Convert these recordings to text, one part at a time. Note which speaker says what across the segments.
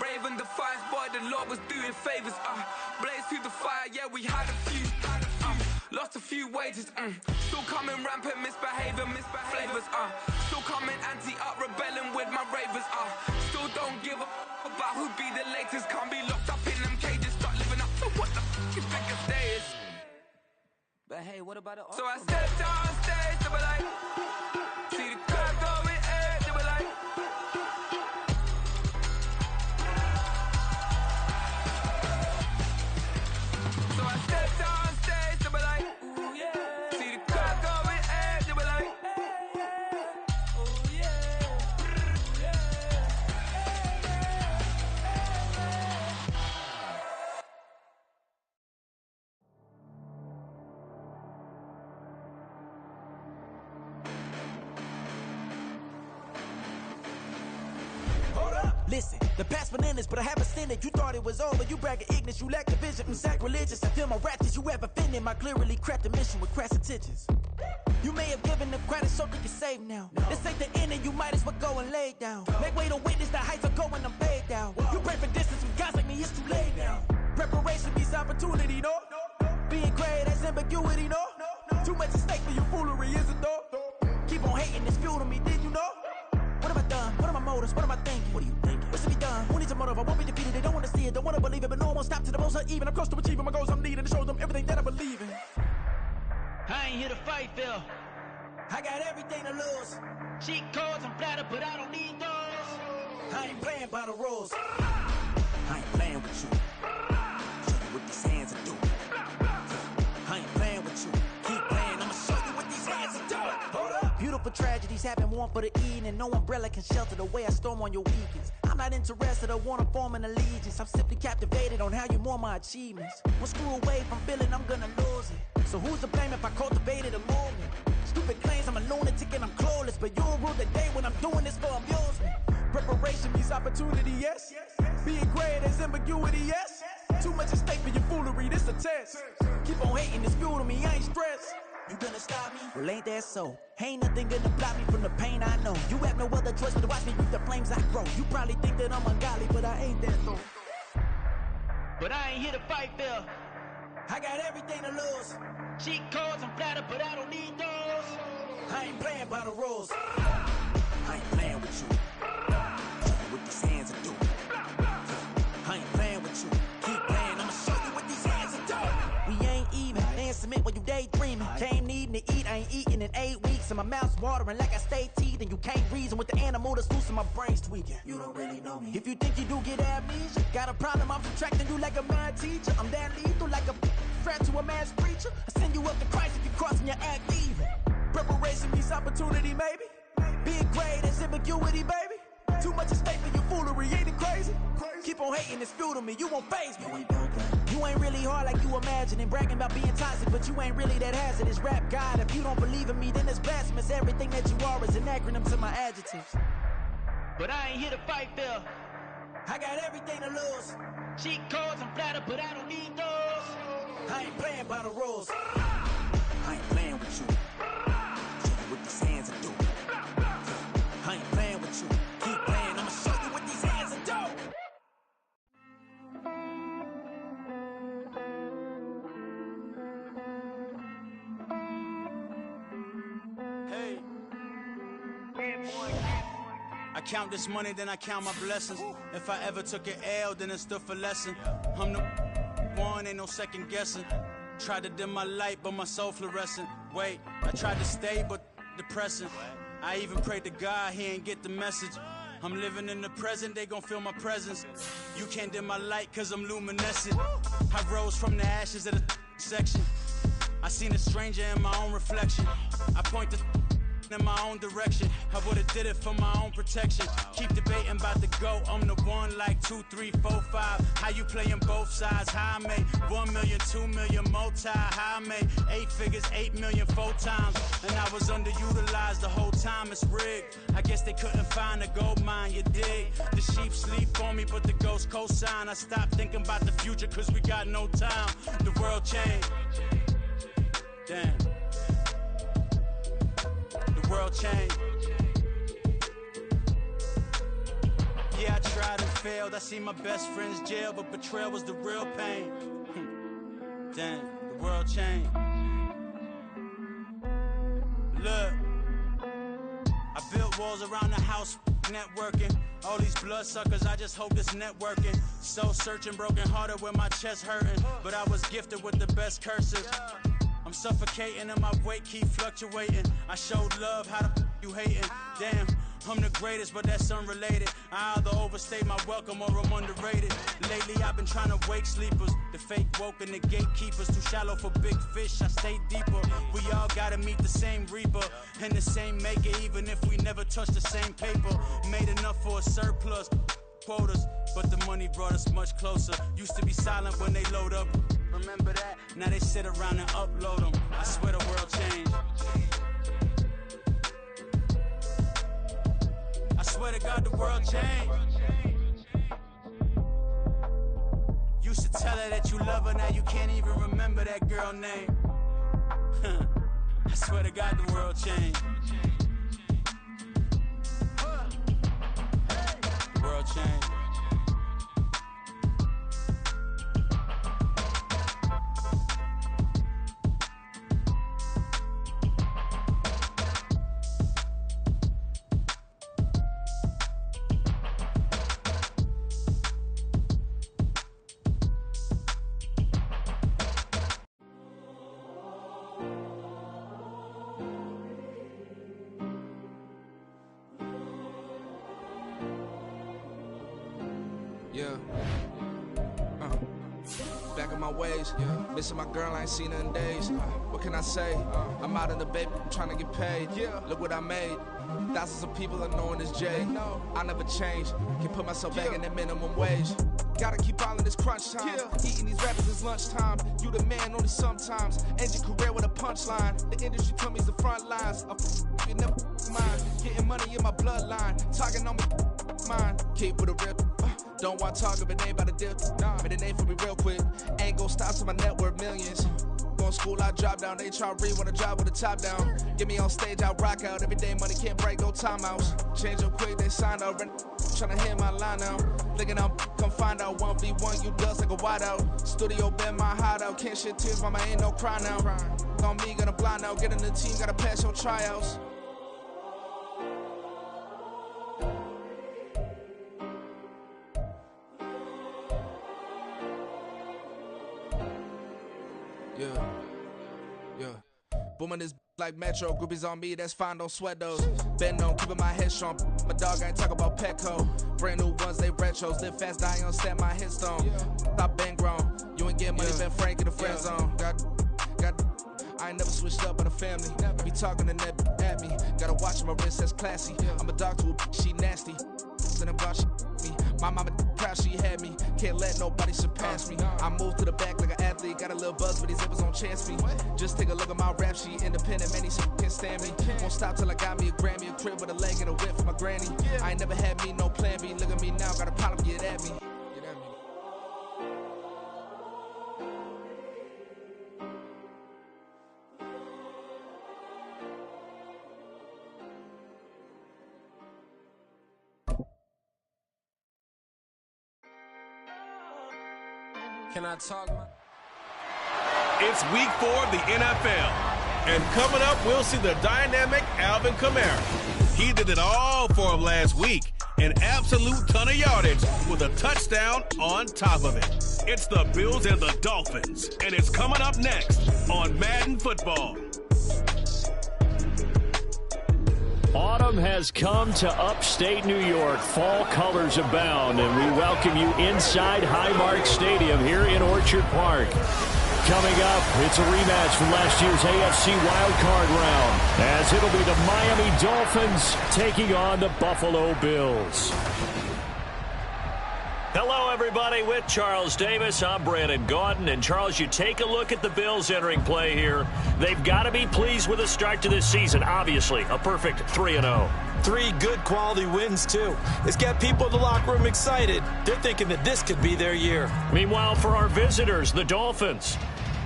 Speaker 1: Brave and defiant, boy, the Lord was doing favors. Blaze through the fire, yeah, we had a few. Lost a few wages, Still coming rampant, misbehaving, flavors, Still coming anti-up, rebelling with my ravers, Still don't give a about who be the latest. Can't be locked up in them cages, start living up to what the f*** you think a day is.
Speaker 2: But hey, what about the
Speaker 1: So I stepped on stage, they were like, see the crowd going air, they were like, so I stepped on stage, they were like, ooh yeah. See the crowd going air, they were like, ooh yeah.
Speaker 3: Listen, the past bananas, but I haven't seen it. You thought it was over, you bragging ignorance, you lack the vision. I'm sacrilegious, I feel my ratchets, you have offended my clearly crafted mission with crass intentions. You may have given them credit so they can save now. This ain't the end and you might as well go and lay down. Make way to witness the heights are going, I'm paid down. You pray for distance with guys like me, it's too late now. Preparation means opportunity, no? Being great, that's ambiguity, no? Too much at stake for your foolery, is it though? Keep on hating, it's fuel to me, did you know? What have I done? What are my motives? What am I thinking? What are you thinking? What's to be done? Who needs a motive? I won't be defeated. They don't want to see it, don't want to believe it, but no one won't stop to the most even. I'm close to achieving my goals. I'm needing to show them everything that I believe in.
Speaker 4: I ain't here to fight, Phil.
Speaker 3: I got everything to lose.
Speaker 4: Cheat codes, I'm flattered, but I don't need those.
Speaker 3: I ain't playing by the rules. I ain't playing with you. Show you what these hands are doing. I ain't playing with you. Keep playing, I'ma show you what these hands are doing. Hold up. Beautiful tragedies happen, one for the evening. No umbrella can shelter the way I storm on your weekends. I'm not interested, I wanna form an allegiance. I'm simply captivated on how you mourn my achievements. One screw away from feeling I'm gonna lose it. So who's to blame if I cultivated a movement? Stupid claims I'm a lunatic and I'm clueless, but you'll rule the day when I'm doing this for amusement. Preparation means opportunity, yes. Being great is ambiguity, yes. Too much at stake for your foolery, this a test. Keep on hating, it's fuel to me, I ain't stressed. You gonna stop me? Well, ain't that so? Ain't nothing gonna block me from the pain I know. You have no other choice but to watch me reap the flames I grow. You probably think that I'm ungodly, but I ain't that though.
Speaker 4: But I ain't here to fight, Phil.
Speaker 3: I got everything to lose.
Speaker 4: Cheat codes, I'm flattered, but I don't need those.
Speaker 3: I ain't playing by the rules. I ain't playing with you. Show you what these hands are doing. I ain't playing with you. Keep playing, I'ma show you what these hands are doing. We ain't even. They ain't submit when you daydreaming. Came needing to eat, I ain't eating in 8 weeks. And my mouth's watering like I stay teeth. And you can't reason with the animal that's loose and my brain's tweaking. You don't really know me. If you think you do get amnesia, got a problem, I'm subtracting you like a mad teacher. I'm that lethal like a threat to a mass preacher. I send you up to Christ if you crossing your act evil. Preparation means opportunity, maybe. Being great is ambiguity, baby. Too much at stake for your foolery, ain't it crazy? Keep on hating, it's fuel to me, you won't faze me. You ain't really hard like you imagine and bragging about being toxic, but you ain't really that hazardous. Rap God, if you don't believe in me, then it's blasphemous. Everything that you are is an acronym to my adjectives.
Speaker 4: But I ain't here to fight, Phil.
Speaker 3: I got everything to lose.
Speaker 4: Cheat codes, I'm flattered, but I don't need those.
Speaker 3: I ain't playing by the rules. I ain't playing with you. Show you what these hands are doing. I ain't playing with you. Keep playing, I'ma show you what these hands are doing.
Speaker 5: Hey. I count this money, then I count my blessings. If I ever took an L, then it stood for lesson. I'm the one, ain't no second guessing. Tried to dim my light, but my soul fluorescent. Wait, I tried to stay, but depressing. I even prayed to God, he ain't get the message. I'm living in the present, they gon' feel my presence. You can't dim my light, cause I'm luminescent. I rose from the ashes of the section. I seen a stranger in my own reflection. I point the in my own direction. I would've did it for my own protection. Keep debating about the GOAT. I'm the one like 2, 3, 4, 5. How you playing both sides? How I made 1 million, 2 million, multi. How I made 8 figures, 8 million, 4 times. And I was underutilized the whole time. It's rigged. I guess they couldn't find a gold mine, you dig? The sheep sleep on me, but the ghost cosign. I stopped thinking about the future, cause we got no time. The world changed. Damn. The world changed. Yeah, I tried to failed. I seen my best friend's jail, but betrayal was the real pain. Damn, the world changed. Look, I built walls around the house, networking. All these bloodsuckers, I just hope this networking. Soul searching, broken hearted with my chest hurting. But I was gifted with the best cursive. I'm suffocating and my weight keep fluctuating. I showed love, how the you hating? Damn, I'm the greatest, but that's unrelated. I either overstay my welcome or I'm underrated. Lately I've been trying to wake sleepers. The fake woke and the gatekeepers. Too shallow for big fish, I stay deeper. We all gotta meet the same reaper and the same maker, even if we never touch the same paper. Made enough for a surplus quotas, but the money brought us much closer. Used to be silent when they load up. Remember that? Now they sit around and upload them. I swear the world changed. I swear to God the world changed. Used to tell her that you love her, now you can't even remember that girl name. I swear to God the world changed. The world changed.
Speaker 1: Yeah. Back in my ways. Missing my girl, I ain't seen her in days. What can I say? I'm out in the baby, trying to get paid. Look what I made. Thousands of people are knowing this Jay. I never change. Can put myself back in that minimum wage. Gotta keep all in this crunch time. Eating these rappers is lunchtime. You the man only sometimes. End your career with a punchline. The industry told me it's the front lines. You never mind. Getting money in my bloodline. Talking on me, mine. Keep with a rip. Don't want talking, but ain't about to dip. Made a name for me real quick. Ain't gon' stop till my net worth millions. Going school, I drop down. They try to read when I drop with the top down. Get me on stage, I rock out. Every day money can't break, no timeouts. Change up quick, they signed up. Tryna hear my line now. Thinking I'm come find out 1v1, you dust like a wideout. Studio been my hideout. Can't shed tears, mama ain't no cry now. On me, gonna blind out. Get in the team, gotta pass your tryouts. Booming this like Metro, groupies on me, that's fine, don't sweat those. Been on, keeping my head strong. My dog ain't talk about Petco. Brand new ones, they retros. Live fast, die on set my headstone. Stop been grown. You ain't get money, been Frank in the friend zone. I ain't never switched up on the family. Be talking to that at me. Gotta watch my wrist, that's classy. I'm a dog to a she nasty. Then about she me. My mama proud she had me. Can't let nobody surpass me. I moved to the back like an athlete. Got a little buzz, but these zippers on chance me. Just take a look at my rap sheet. Independent, man, these can't stand me. Won't stop till I got me a Grammy, a crib with a leg and a whip for my granny. I ain't never had me no plan B. Look at me now, got a problem, get at me.
Speaker 6: Can I talk?
Speaker 7: It's week 4 of the NFL. And coming up, we'll see the dynamic Alvin Kamara. He did it all for him last week. An absolute ton of yardage with a touchdown on top of it. It's the Bills and the Dolphins. And it's coming up next on Madden Football.
Speaker 8: Autumn has come to upstate New York. Fall colors abound, and we welcome you inside Highmark Stadium here in Orchard Park. Coming up, it's a rematch from last year's AFC wildcard round, as it'll be the Miami Dolphins taking on the Buffalo Bills. Hello, everybody. With Charles Davis, I'm Brandon Gaudin. And, Charles, you take a look at the Bills entering play here. They've got to be pleased with the start to this season. Obviously, a perfect 3-0.
Speaker 6: 3 good quality wins, too. It's got people in the locker room excited. They're thinking that this could be their year.
Speaker 8: Meanwhile, for our visitors, the Dolphins,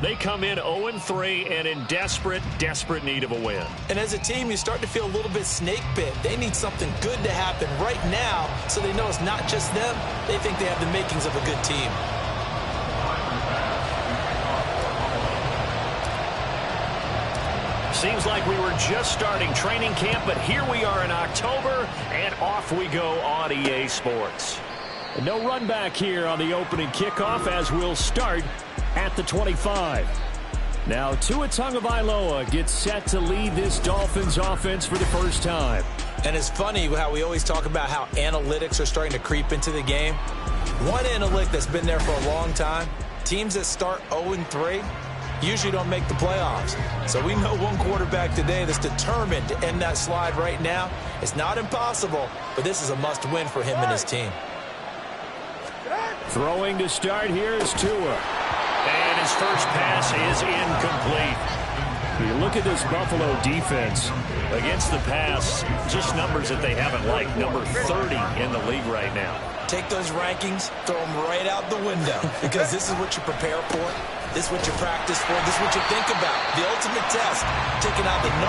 Speaker 8: They come in 0-3 and in desperate need of a win.
Speaker 6: And as a team, you start to feel a little bit snake bit. They need something good to happen right now so they know it's not just them. They think they have the makings of a good team.
Speaker 8: Seems like we were just starting training camp, but here we are in October, and off we go on EA Sports. No run back here on the opening kickoff as we'll start at the 25. Now Tua Tagovailoa gets set to lead this Dolphins offense for the first time.
Speaker 6: And it's funny how we always talk about how analytics are starting to creep into the game. One analytic that's been there for a long time, teams that start 0-3 usually don't make the playoffs. So we know one quarterback today that's determined to end that slide right now. It's not impossible, but this is a must-win for him and his team.
Speaker 8: Throwing to start here is Tua. And his first pass is incomplete. You look at this Buffalo defense against the pass, just numbers that they haven't liked. Number 30 in the league right now.
Speaker 6: Take those rankings, throw them right out the window because this is what you prepare for. This is what you practice for. This is what you think about. The ultimate test, taking out the #1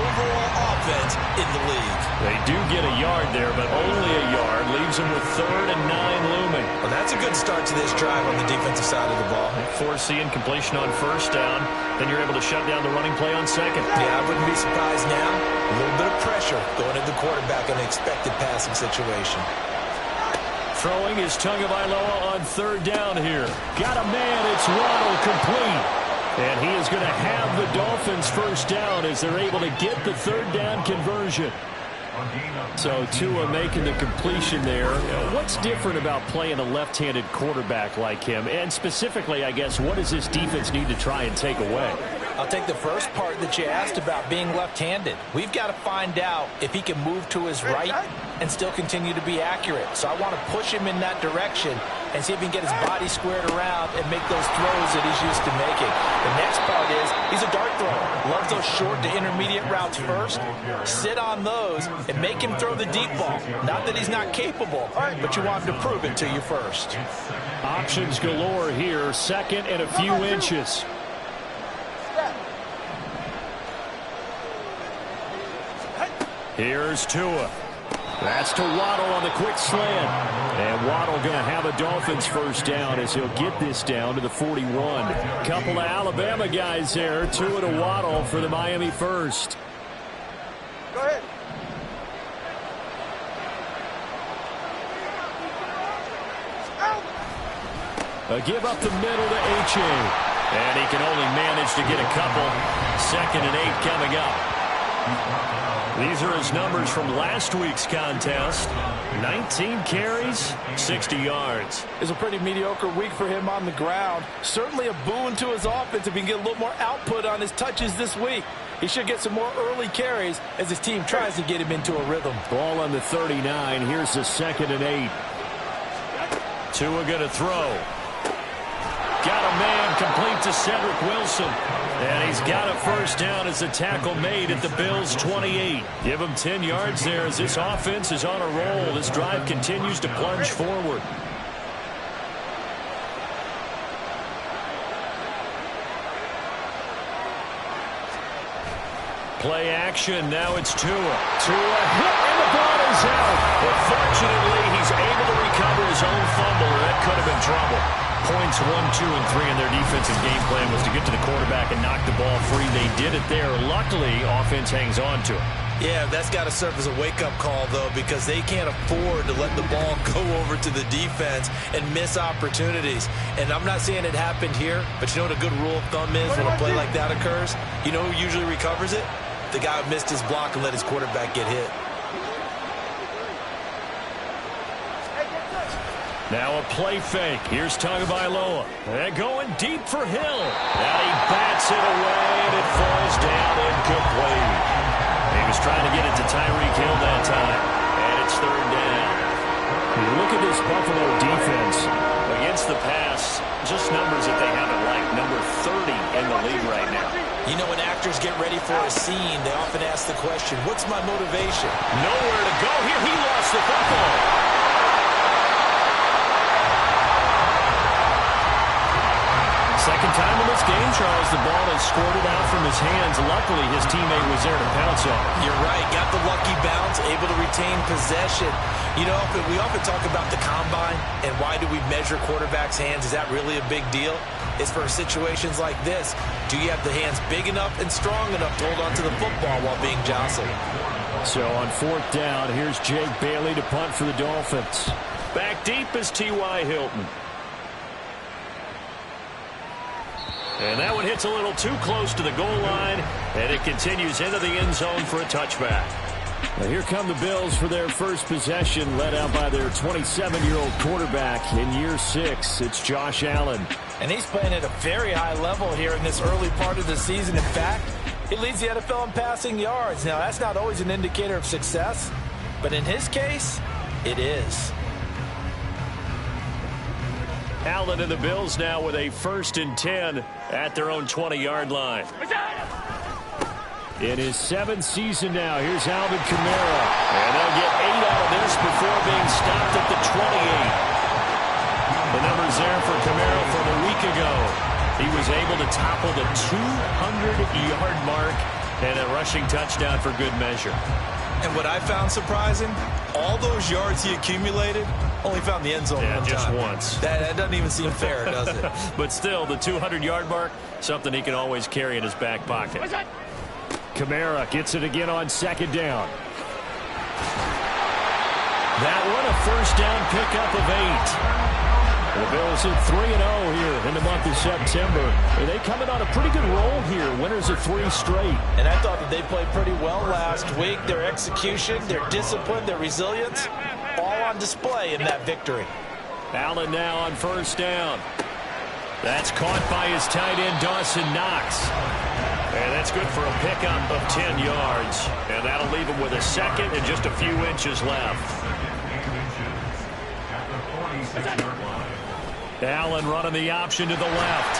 Speaker 6: overall offense in the league.
Speaker 8: They do get a yard there, but only a yard. Leaves them with 3rd and 9 looming.
Speaker 6: Well, that's a good start to this drive on the defensive side of the ball.
Speaker 8: Force the incompletion on first down. Then you're able to shut down the running play on second.
Speaker 6: Yeah, I wouldn't be surprised now. A little bit of pressure going at the quarterback in an expected passing situation.
Speaker 8: Throwing is Tagovailoa on 3rd down here. Got a man. It's Waddle complete. And he is going to have the Dolphins first down as they're able to get the 3rd down conversion. So Tua making the completion there. What's different about playing a left-handed quarterback like him? And specifically, I guess, what does this defense need to try and take away?
Speaker 6: I'll take the first part that you asked about being left-handed. We've got to find out if he can move to his right and still continue to be accurate. So I want to push him in that direction and see if he can get his body squared around and make those throws that he's used to making. The next part is he's a dart thrower. Loves those short to intermediate routes first. Sit on those and make him throw the deep ball. Not that he's not capable, but you want him to prove it to you first.
Speaker 8: Options galore here. 2nd and a few inches. Here's Tua. That's to Waddle on the quick slant. And Waddle going to have a Dolphins first down as he'll get this down to the 41. Couple of Alabama guys there. Tua to Waddle for the Miami first.
Speaker 9: Go ahead.
Speaker 8: A give up the middle to H.A. And he can only manage to get a couple. 2nd and 8 coming up. These are his numbers from last week's contest. 19 carries, 60 yards.
Speaker 6: It's a pretty mediocre week for him on the ground. Certainly a boon to his offense if he can get a little more output on his touches this week. He should get some more early carries as his team tries to get him into a rhythm.
Speaker 8: Ball on the 39. Here's the 2nd and 8. Tua going to throw. Got a man complete to Cedric Wilson. And he's got a first down as the tackle made at the Bills' 28. Give him 10 yards there as this offense is on a roll. This drive continues to plunge forward. Play action. Now it's Tua. Tua hit and the ball is out. Unfortunately, he's able to recover his own fumble. That could have been trouble. Points 1, 2, and 3 in their defensive game plan was to get to the quarterback and knock the ball free. They did it there. Luckily, offense hangs on to it.
Speaker 6: Yeah, that's got to serve as a wake-up call, though, because they can't afford to let the ball go over to the defense and miss opportunities. And I'm not saying it happened here, but you know what a good rule of thumb is when a play like that occurs? You know who usually recovers it? The guy who missed his block and let his quarterback get hit.
Speaker 8: Now a play fake. Here's Tagovailoa. They're going deep for Hill. Now he bats it away, and it falls down incomplete. He was trying to get it to Tyreek Hill that time, and it's 3rd down. You look at this Buffalo defense against the pass, just numbers that they haven't liked. Number 30 in the league right now.
Speaker 6: You know, when actors get ready for a scene, they often ask the question, what's my motivation?
Speaker 8: Nowhere to go here. He lost the football. Second time on the this game, Charles, the ball has squirted out from his hands. Luckily, his teammate was there to pounce on it.
Speaker 6: You're right. Got the lucky bounce, able to retain possession. You know, we often talk about the combine and why do we measure quarterbacks' hands. Is that really a big deal? It's for situations like this. Do you have the hands big enough and strong enough to hold on to the football while being jostled?
Speaker 8: So on 4th down, here's Jake Bailey to punt for the Dolphins. Back deep is T.Y. Hilton. And that one hits a little too close to the goal line, and it continues into the end zone for a touchback. Now here come the Bills for their first possession, led out by their 27-year-old quarterback in year 6. It's Josh Allen.
Speaker 6: And he's playing at a very high level here in this early part of the season. In fact, he leads the NFL in passing yards. Now, that's not always an indicator of success, but in his case, it is.
Speaker 8: Allen and the Bills now with a 1st and 10 at their own 20-yard line. In his 7th season now, here's Alvin Kamara. And they'll get 8 out of this before being stopped at the 28. The numbers there for Kamara from a week ago. He was able to topple the 200-yard mark and a rushing touchdown for good measure.
Speaker 6: And what I found surprising, all those yards he accumulated, only found the end zone one
Speaker 8: just
Speaker 6: time.
Speaker 8: once.
Speaker 6: That doesn't even seem fair, does it?
Speaker 8: But still, the 200-yard mark, something he can always carry in his back pocket. Kamara gets it again on 2nd down. That one a 1st down pickup of 8. The Bills at 3-0 here in the month of September. And they coming on a pretty good roll here. Winners of 3 straight.
Speaker 6: And I thought that they played pretty well last week. Their execution, their discipline, their resilience, all on display in that victory.
Speaker 8: Allen now on 1st down. That's caught by his tight end, Dawson Knox. And that's good for a pickup of 10 yards. And that'll leave him with a 2nd and just a few inches left. Allen running the option to the left.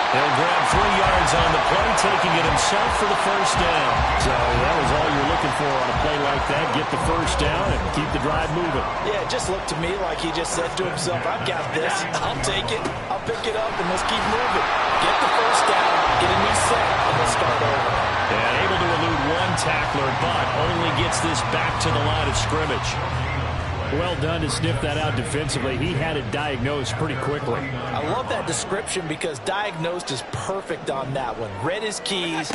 Speaker 8: He'll grab 3 yards on the play, taking it himself for the 1st down. So that was all you're looking for on a play like that. Get the 1st down and keep the drive moving.
Speaker 6: Yeah, it just looked to me like he just said to himself, I've got this. I'll take it. I'll pick it up, and let's keep moving. Get the 1st down, get a new set, and let's start over.
Speaker 8: And able to elude 1 tackler, but only gets this back to the line of scrimmage. Well done to sniff that out defensively. He had it diagnosed pretty quickly.
Speaker 6: I love that description because diagnosed is perfect on that one. Read his keys,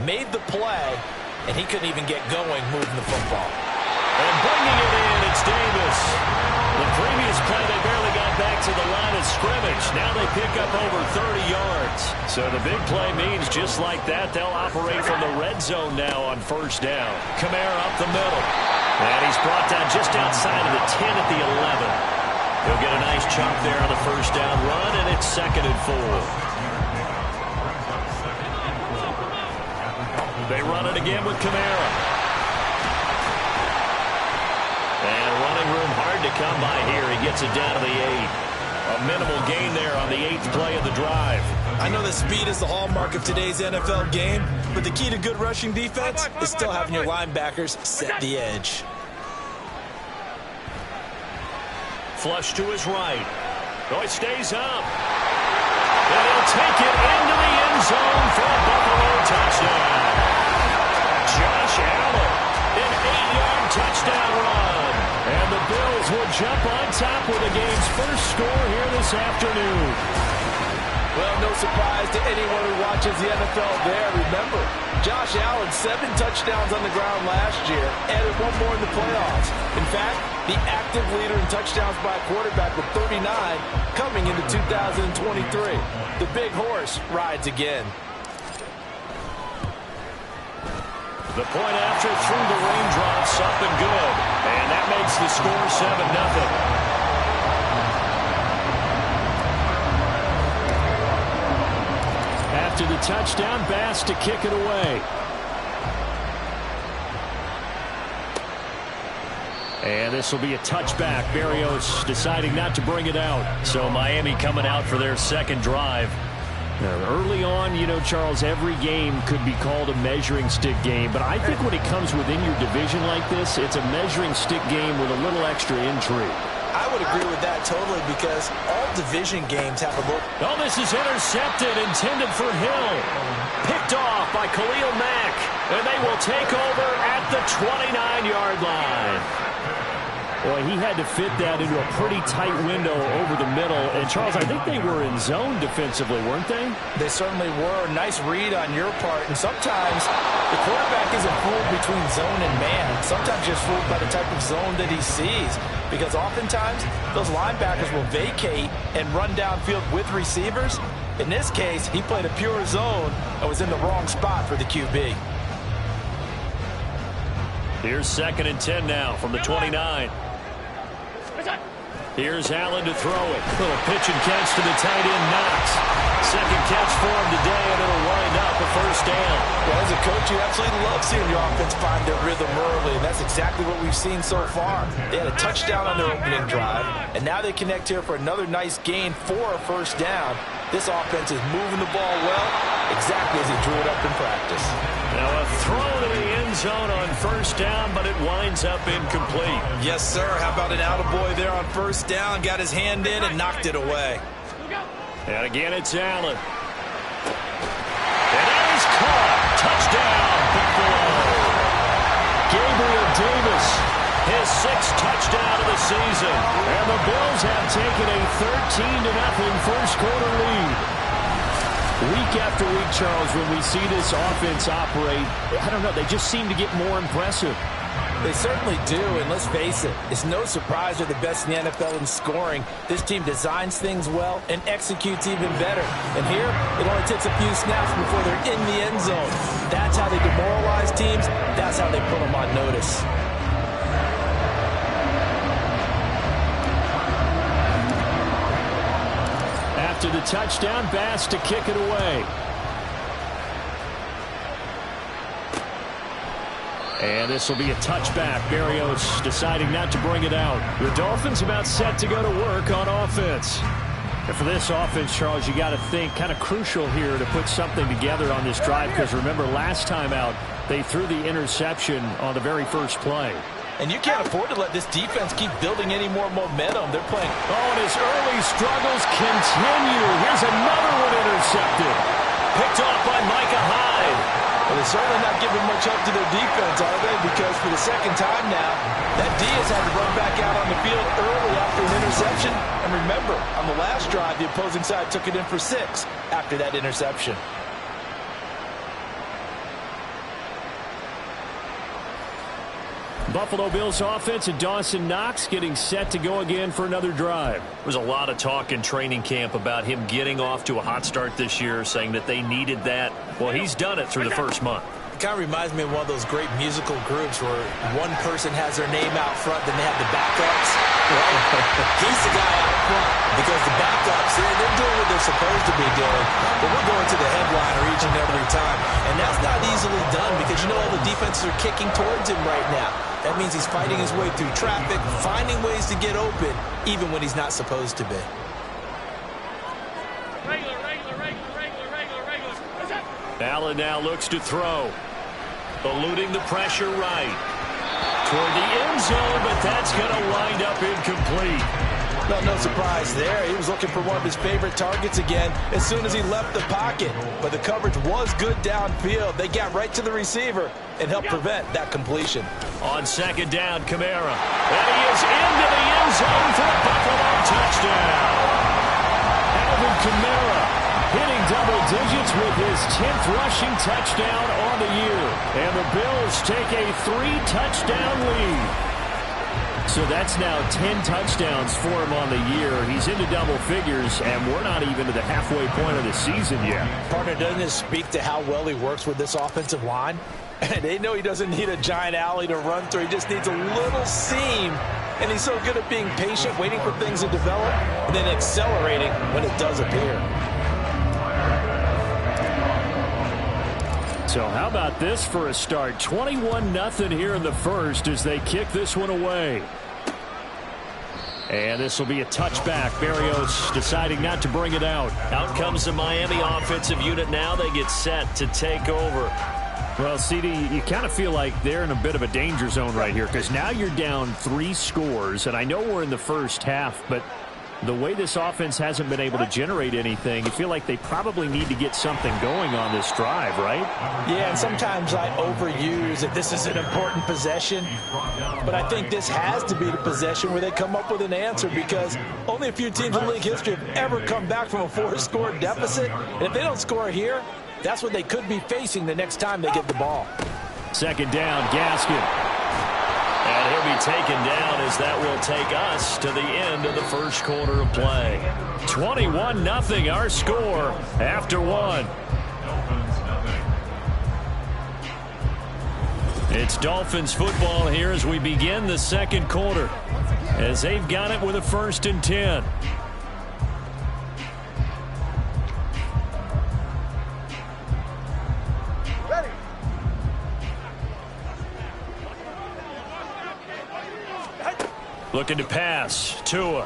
Speaker 6: made the play, and he couldn't even get going moving the football.
Speaker 8: And bringing it in, it's Davis. The previous play, they barely got back to the line of scrimmage. Now they pick up over 30 yards. So the big play means just like that, they'll operate from the red zone now on 1st down. Kamara up the middle. And he's brought down just outside of the 10 at the 11. He'll get a nice chunk there on the 1st down run, and it's 2nd and 4. They run it again with Kamara. And running room hard to come by here. He gets it down to the 8. A minimal gain there on the 8th play of the drive.
Speaker 6: I know that speed is the hallmark of today's NFL game, but the key to good rushing defense is still having your linebackers set the edge.
Speaker 8: Flush to his right. Oh, it stays up. And he'll take it into the end zone for a Buffalo touchdown. Josh Allen, an 8-yard touchdown run. And the Bills will jump on top with the game's first score here this afternoon.
Speaker 6: Well, no surprise to anyone who watches the NFL there. Remember, Josh Allen, 7 touchdowns on the ground last year, added 1 more in the playoffs. In fact, the active leader in touchdowns by a quarterback with 39 coming into 2023. The big horse rides again.
Speaker 8: The point after through the raindrops, up and good. And that makes the score 7-0. After the touchdown, Bass to kick it away. And this will be a touchback. Berrios deciding not to bring it out. So Miami coming out for their 2nd drive. Now, early on, you know, Charles, every game could be called a measuring stick game. But I think when it comes within your division like this, it's a measuring stick game with a little extra intrigue.
Speaker 6: I would agree with that totally because all division games have a look.
Speaker 8: Oh, this is intercepted, intended for Hill. Picked off by Khalil Mack. And they will take over at the 29-yard line. Boy, he had to fit that into a pretty tight window over the middle. And, Charles, I think they were in zone defensively, weren't they?
Speaker 6: They certainly were. Nice read on your part. And sometimes the quarterback isn't fooled between zone and man. Sometimes just fooled by the type of zone that he sees. Because oftentimes, those linebackers will vacate and run downfield with receivers. In this case, he played a pure zone and was in the wrong spot for the QB.
Speaker 8: Here's 2nd and 10 now from the 29. Here's Allen to throw it. Little pitch and catch to the tight end, Knox. Second catch for him today, and it'll wind up a first down.
Speaker 6: Well, as a coach, you absolutely love seeing your offense find their rhythm early, and that's exactly what we've seen so far. They had a touchdown on their opening drive, and now they connect here for another nice gain for a first down. This offense is moving the ball well, exactly as he drew it up in practice.
Speaker 8: Now a throw to the end zone on first down, but it winds up incomplete.
Speaker 6: Yes, sir. How about an attaboy there on first down? Got his hand in and knocked it away.
Speaker 8: And again, it's Allen. And that is caught. Touchdown, Buffalo. Gabriel Davis, his 6th touchdown of the season. And the Bills have taken a 13-0 first-quarter lead. Week after week, Charles, when we see this offense operate, I don't know, they just seem to get more impressive.
Speaker 6: They certainly do, and let's face it, it's no surprise they're the best in the NFL in scoring. This team designs things well and executes even better. And here, it only takes a few snaps before they're in the end zone. That's how they demoralize teams. That's how they put them on notice.
Speaker 8: After the touchdown, Bass to kick it away. And this will be a touchback. Berrios deciding not to bring it out. The Dolphins about set to go to work on offense. And for this offense, Charles, you got to think kind of crucial here to put something together on this drive, because remember last time out they threw the interception on the very first play.
Speaker 6: And you can't afford to let this defense keep building any more momentum. They're playing.
Speaker 8: Oh, and his early struggles continue. Here's another one intercepted. Picked off by Micah Hyde.
Speaker 6: Well, they're certainly not giving much help to their defense, are they? Because for the second time now, that D has had to run back out on the field early after an interception. And remember, on the last drive, the opposing side took it in for 6 after that interception.
Speaker 8: Buffalo Bills offense and Dawson Knox getting set to go again for another drive. There was a lot of talk in training camp about him getting off to a hot start this year, saying that they needed that. Well, he's done it through the first month.
Speaker 6: It kind of reminds me of one of those great musical groups where one person has their name out front, then they have the backups. Right? He's the guy out front because the backups, they're doing what they're supposed to be doing, but we're going to the headliner each and every time. And that's not easily done because you know all the defenses are kicking towards him right now. That means he's fighting his way through traffic, finding ways to get open, even when he's not supposed to be.
Speaker 8: Allen now looks to throw. Eluding the pressure right. Toward the end zone, but that's going to wind up incomplete.
Speaker 6: No surprise there. He was looking for one of his favorite targets again as soon as he left the pocket. But the coverage was good downfield. They got right to the receiver and helped prevent that completion.
Speaker 8: On second down, Kamara. And he is into the end zone for a Buffalo touchdown. Alvin Kamara hitting double digits with his 10th rushing touchdown on the year. And the Bills take a 3-touchdown lead. So that's now 10 touchdowns for him on the year. He's into double figures, and we're not even to the halfway point of the season yet.
Speaker 6: Partner, doesn't this speak to how well he works with this offensive line? They know he doesn't need a giant alley to run through. He just needs a little seam. And he's so good at being patient, waiting for things to develop, and then accelerating when it does appear.
Speaker 8: So how about this for a start? 21-0 here in the first as they kick this one away. And this will be a touchback. Berrios deciding not to bring it out. Out comes the Miami offensive unit now. They get set to take over. Well, CD, you kind of feel like they're in a bit of a danger zone right here because now you're down 3 scores, and I know we're in the first half, but the way this offense hasn't been able to generate anything, you feel like they probably need to get something going on this drive, right?
Speaker 6: Yeah, and sometimes I overuse that this is an important possession, but I think this has to be the possession where they come up with an answer because only a few teams in league history have ever come back from a 4-score deficit, and if they don't score here, that's what they could be facing the next time they get the ball.
Speaker 8: Second down, Gaskin. And he'll be taken down as that will take us to the end of the first quarter of play. 21-0 our score after 1. It's Dolphins football here as we begin the second quarter, as they've got it with a 1st and 10. Looking to pass. Tua. A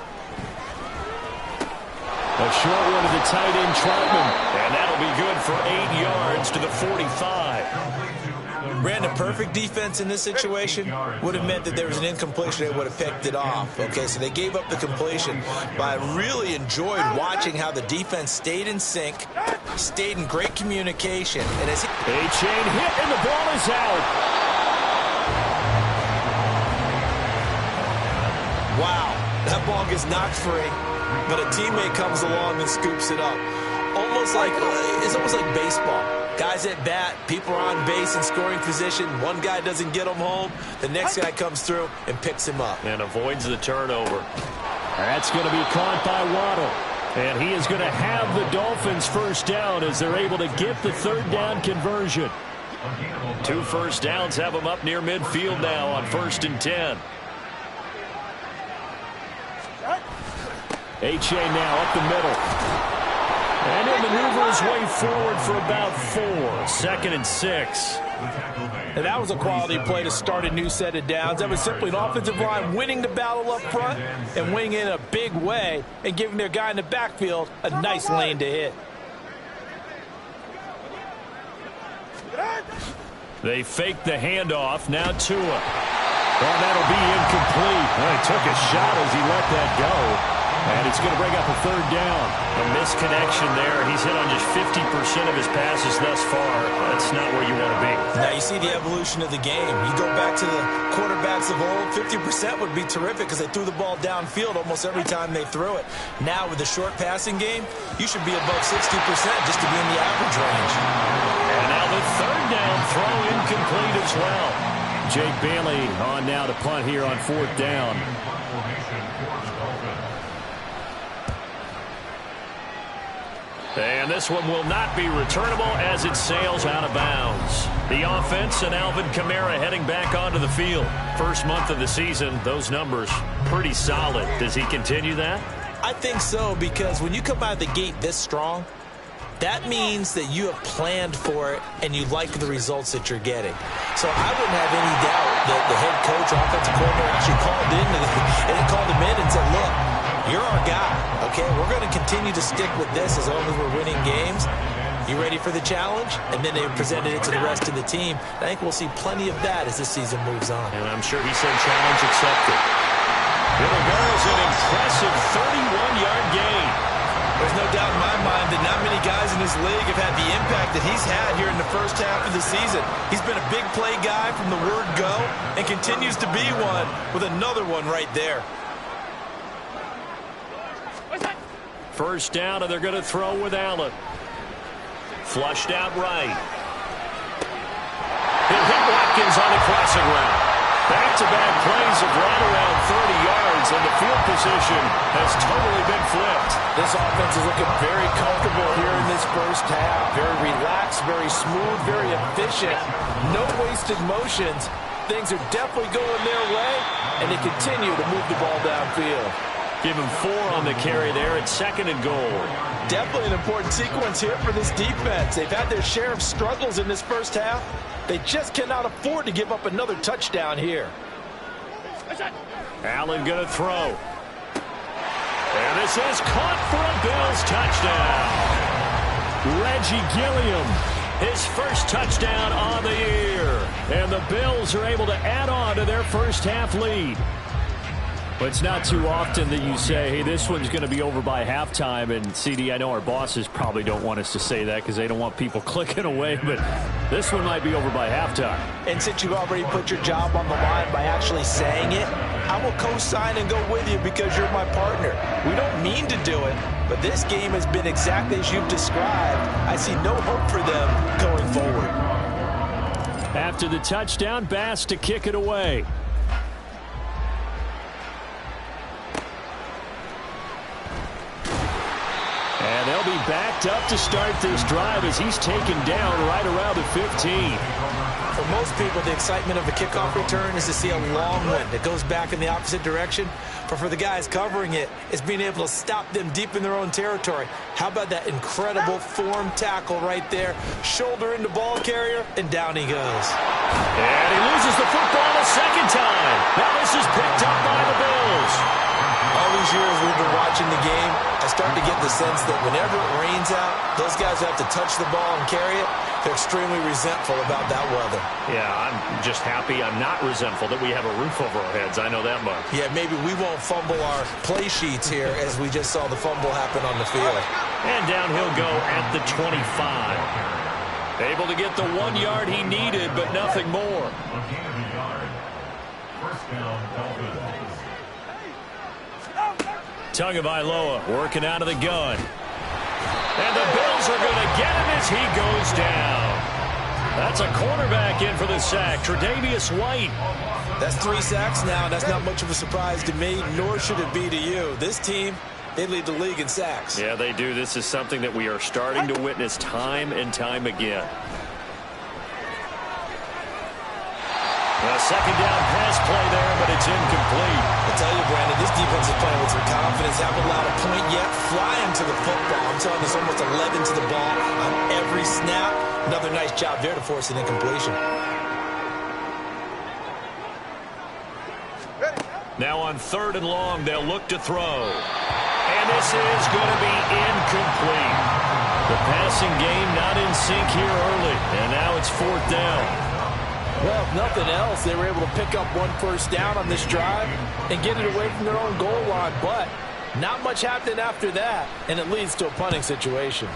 Speaker 8: short one to the tight end, Troutman. And that'll be good for 8 yards to the 45.
Speaker 6: Brandon, perfect defense in this situation would have meant that there was an incompletion. They would have picked it off. Okay, so they gave up the completion. But I really enjoyed watching how the defense stayed in sync, stayed in great communication. And as
Speaker 8: A-chain hit, and the ball is out.
Speaker 6: Wow, that ball gets knocked free, but a teammate comes along and scoops it up. It's almost like baseball. Guys at bat, people are on base in scoring position. One guy doesn't get him home. The next guy comes through and picks him up.
Speaker 8: And avoids the turnover. That's going to be caught by Waddle. And he is going to have the Dolphins first down as they're able to get the 3rd down conversion. 2 first downs have them up near midfield now on 1st and 10. A-chain now up the middle. And he'll maneuver his way forward for about 4. 2nd and 6.
Speaker 6: And that was a quality play to start a new set of downs. That was simply an offensive line winning the battle up front and winning in a big way and giving their guy in the backfield a nice lane to hit.
Speaker 8: They fake the handoff. Now Tua. Oh, that'll be incomplete. Well, he took a shot as he let that go. And it's going to bring up a 3rd down. A misconnection there. He's hit on just 50% of his passes thus far. That's not where you want to be.
Speaker 6: Now you see the evolution of the game. You go back to the quarterbacks of old, 50% would be terrific because they threw the ball downfield almost every time they threw it. Now with the short passing game, you should be above 60% just to be in the average range.
Speaker 8: And now the 3rd down throw incomplete as well. Jake Bailey on now to punt here on 4th down. And this one will not be returnable as it sails out of bounds. The offense and Alvin Kamara heading back onto the field. First month of the season, those numbers pretty solid. Does he continue that?
Speaker 6: I think so, because when you come out of the gate this strong, that means that you have planned for it and you like the results that you're getting. So I wouldn't have any doubt that the head coach or offensive coordinator actually called him in and said, look, you're our guy, okay? We're going to continue to stick with this as long as we're winning games. You ready for the challenge? And then they presented it to the rest of the team. I think we'll see plenty of that as this season moves on.
Speaker 8: And I'm sure he said challenge accepted. Here goes an impressive 31-yard gain.
Speaker 6: There's no doubt in my mind that not many guys in this league have had the impact that he's had here in the first half of the season. He's been a big play guy from the word go and continues to be one with another one right there.
Speaker 8: First down, and they're going to throw with Allen. Flushed out right. He'll hit Watkins on the crossing route. Back-to-back plays of right around 30 yards, and the field position has totally been flipped.
Speaker 6: This offense is looking very comfortable here in this first half. Very relaxed, very smooth, very efficient. No wasted motions. Things are definitely going their way, and they continue to move the ball downfield.
Speaker 8: Give him 4 on the carry there at 2nd and goal.
Speaker 6: Definitely an important sequence here for this defense. They've had their share of struggles in this first half. They just cannot afford to give up another touchdown here.
Speaker 8: Allen going to throw. And this is caught for a Bills touchdown. Reggie Gilliam his first touchdown on the year. And the Bills are able to add on to their first half lead. But it's not too often that you say, hey, this one's going to be over by halftime. And, CD, I know our bosses probably don't want us to say that because they don't want people clicking away. But this one might be over by halftime.
Speaker 6: And since you've already put your job on the line by actually saying it, I will co-sign and go with you because you're my partner. We don't mean to do it, but this game has been exactly as you've described. I see no hope for them going forward.
Speaker 8: After the touchdown, Bass to kick it away. And they'll be backed up to start this drive as he's taken down right around the 15.
Speaker 6: For most people, the excitement of the kickoff return is to see a long one that goes back in the opposite direction. But for the guys covering it, it's being able to stop them deep in their own territory. How about that incredible form tackle right there? Shoulder into ball carrier, and down he goes.
Speaker 8: And he loses the football a second time. Now this is picked up by the Bills.
Speaker 6: All these years we've been watching the game, I start to get the sense that whenever it rains out, those guys have to touch the ball and carry it. They're extremely resentful about that weather.
Speaker 8: Yeah, I'm just happy I'm not resentful that we have a roof over our heads. I know that much.
Speaker 6: Yeah, maybe we won't fumble our play sheets here as we just saw the fumble happen on the field.
Speaker 8: And down he'll go at the 25. Able to get the 1 yard he needed, but nothing more. Tagovailoa working out of the gun. And the Bills are going to get him as he goes down. That's a cornerback in for the sack, Tre'Davious White.
Speaker 6: That's 3 sacks now. That's not much of a surprise to me, nor should it be to you. This team, they lead the league in sacks.
Speaker 8: Yeah, they do. This is something that we are starting to witness time and time again. A second down pass play there, but it's incomplete.
Speaker 6: I tell you, Brandon, this defense is playing with some confidence. Haven't allowed a point yet. Flying to the football. I'm telling you, it's almost 11 to the ball on every snap. Another nice job there to force an incompletion.
Speaker 8: Now on 3rd and long, they'll look to throw. And this is going to be incomplete. The passing game not in sync here early. And now it's 4th down.
Speaker 6: Well, if nothing else, they were able to pick up 1 first down on this drive and get it away from their own goal line. But not much happened after that, and it leads to a punting situation.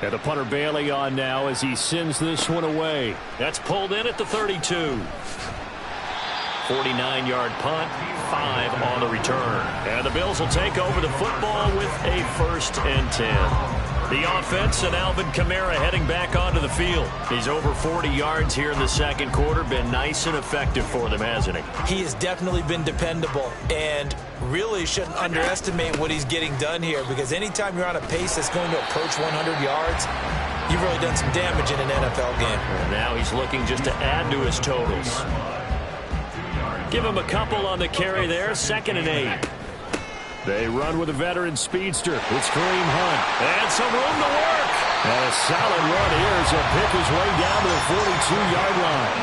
Speaker 8: And the punter Bailey on now as he sends this one away. That's pulled in at the 32. 49-yard punt, 5 on the return. And the Bills will take over the football with a 1st and 10. The offense and Alvin Kamara heading back onto the field. He's over 40 yards here in the second quarter. Been nice and effective for them, hasn't he?
Speaker 6: He has definitely been dependable and really shouldn't underestimate what he's getting done here, because anytime you're on a pace that's going to approach 100 yards, you've really done some damage in an NFL game.
Speaker 8: And now he's looking just to add to his totals. Give him a couple on the carry there. 2nd and 8. They run with a veteran speedster. It's Kareem Hunt. And some room to work. And a solid run here as he'll pick his way down to the 42-yard line.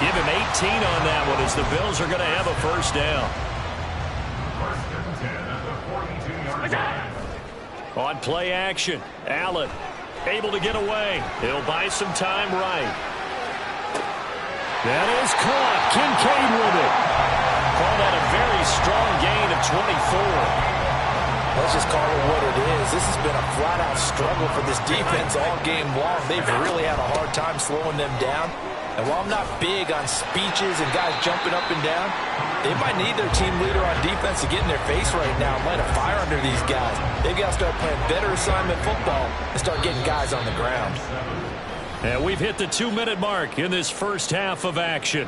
Speaker 8: Give him 18 on that one as the Bills are going to have a 1st down. On play action, Allen able to get away. He'll buy some time right. That is caught. Kincaid with it. Call that a very strong gain of 24.
Speaker 6: Let's just call it what it is. This has been a flat-out struggle for this defense all game long. They've really had a hard time slowing them down. And while I'm not big on speeches and guys jumping up and down, they might need their team leader on defense to get in their face right now and light a fire under these guys. They've got to start playing better assignment football and start getting guys on the ground.
Speaker 8: And we've hit the 2-minute mark in this first half of action.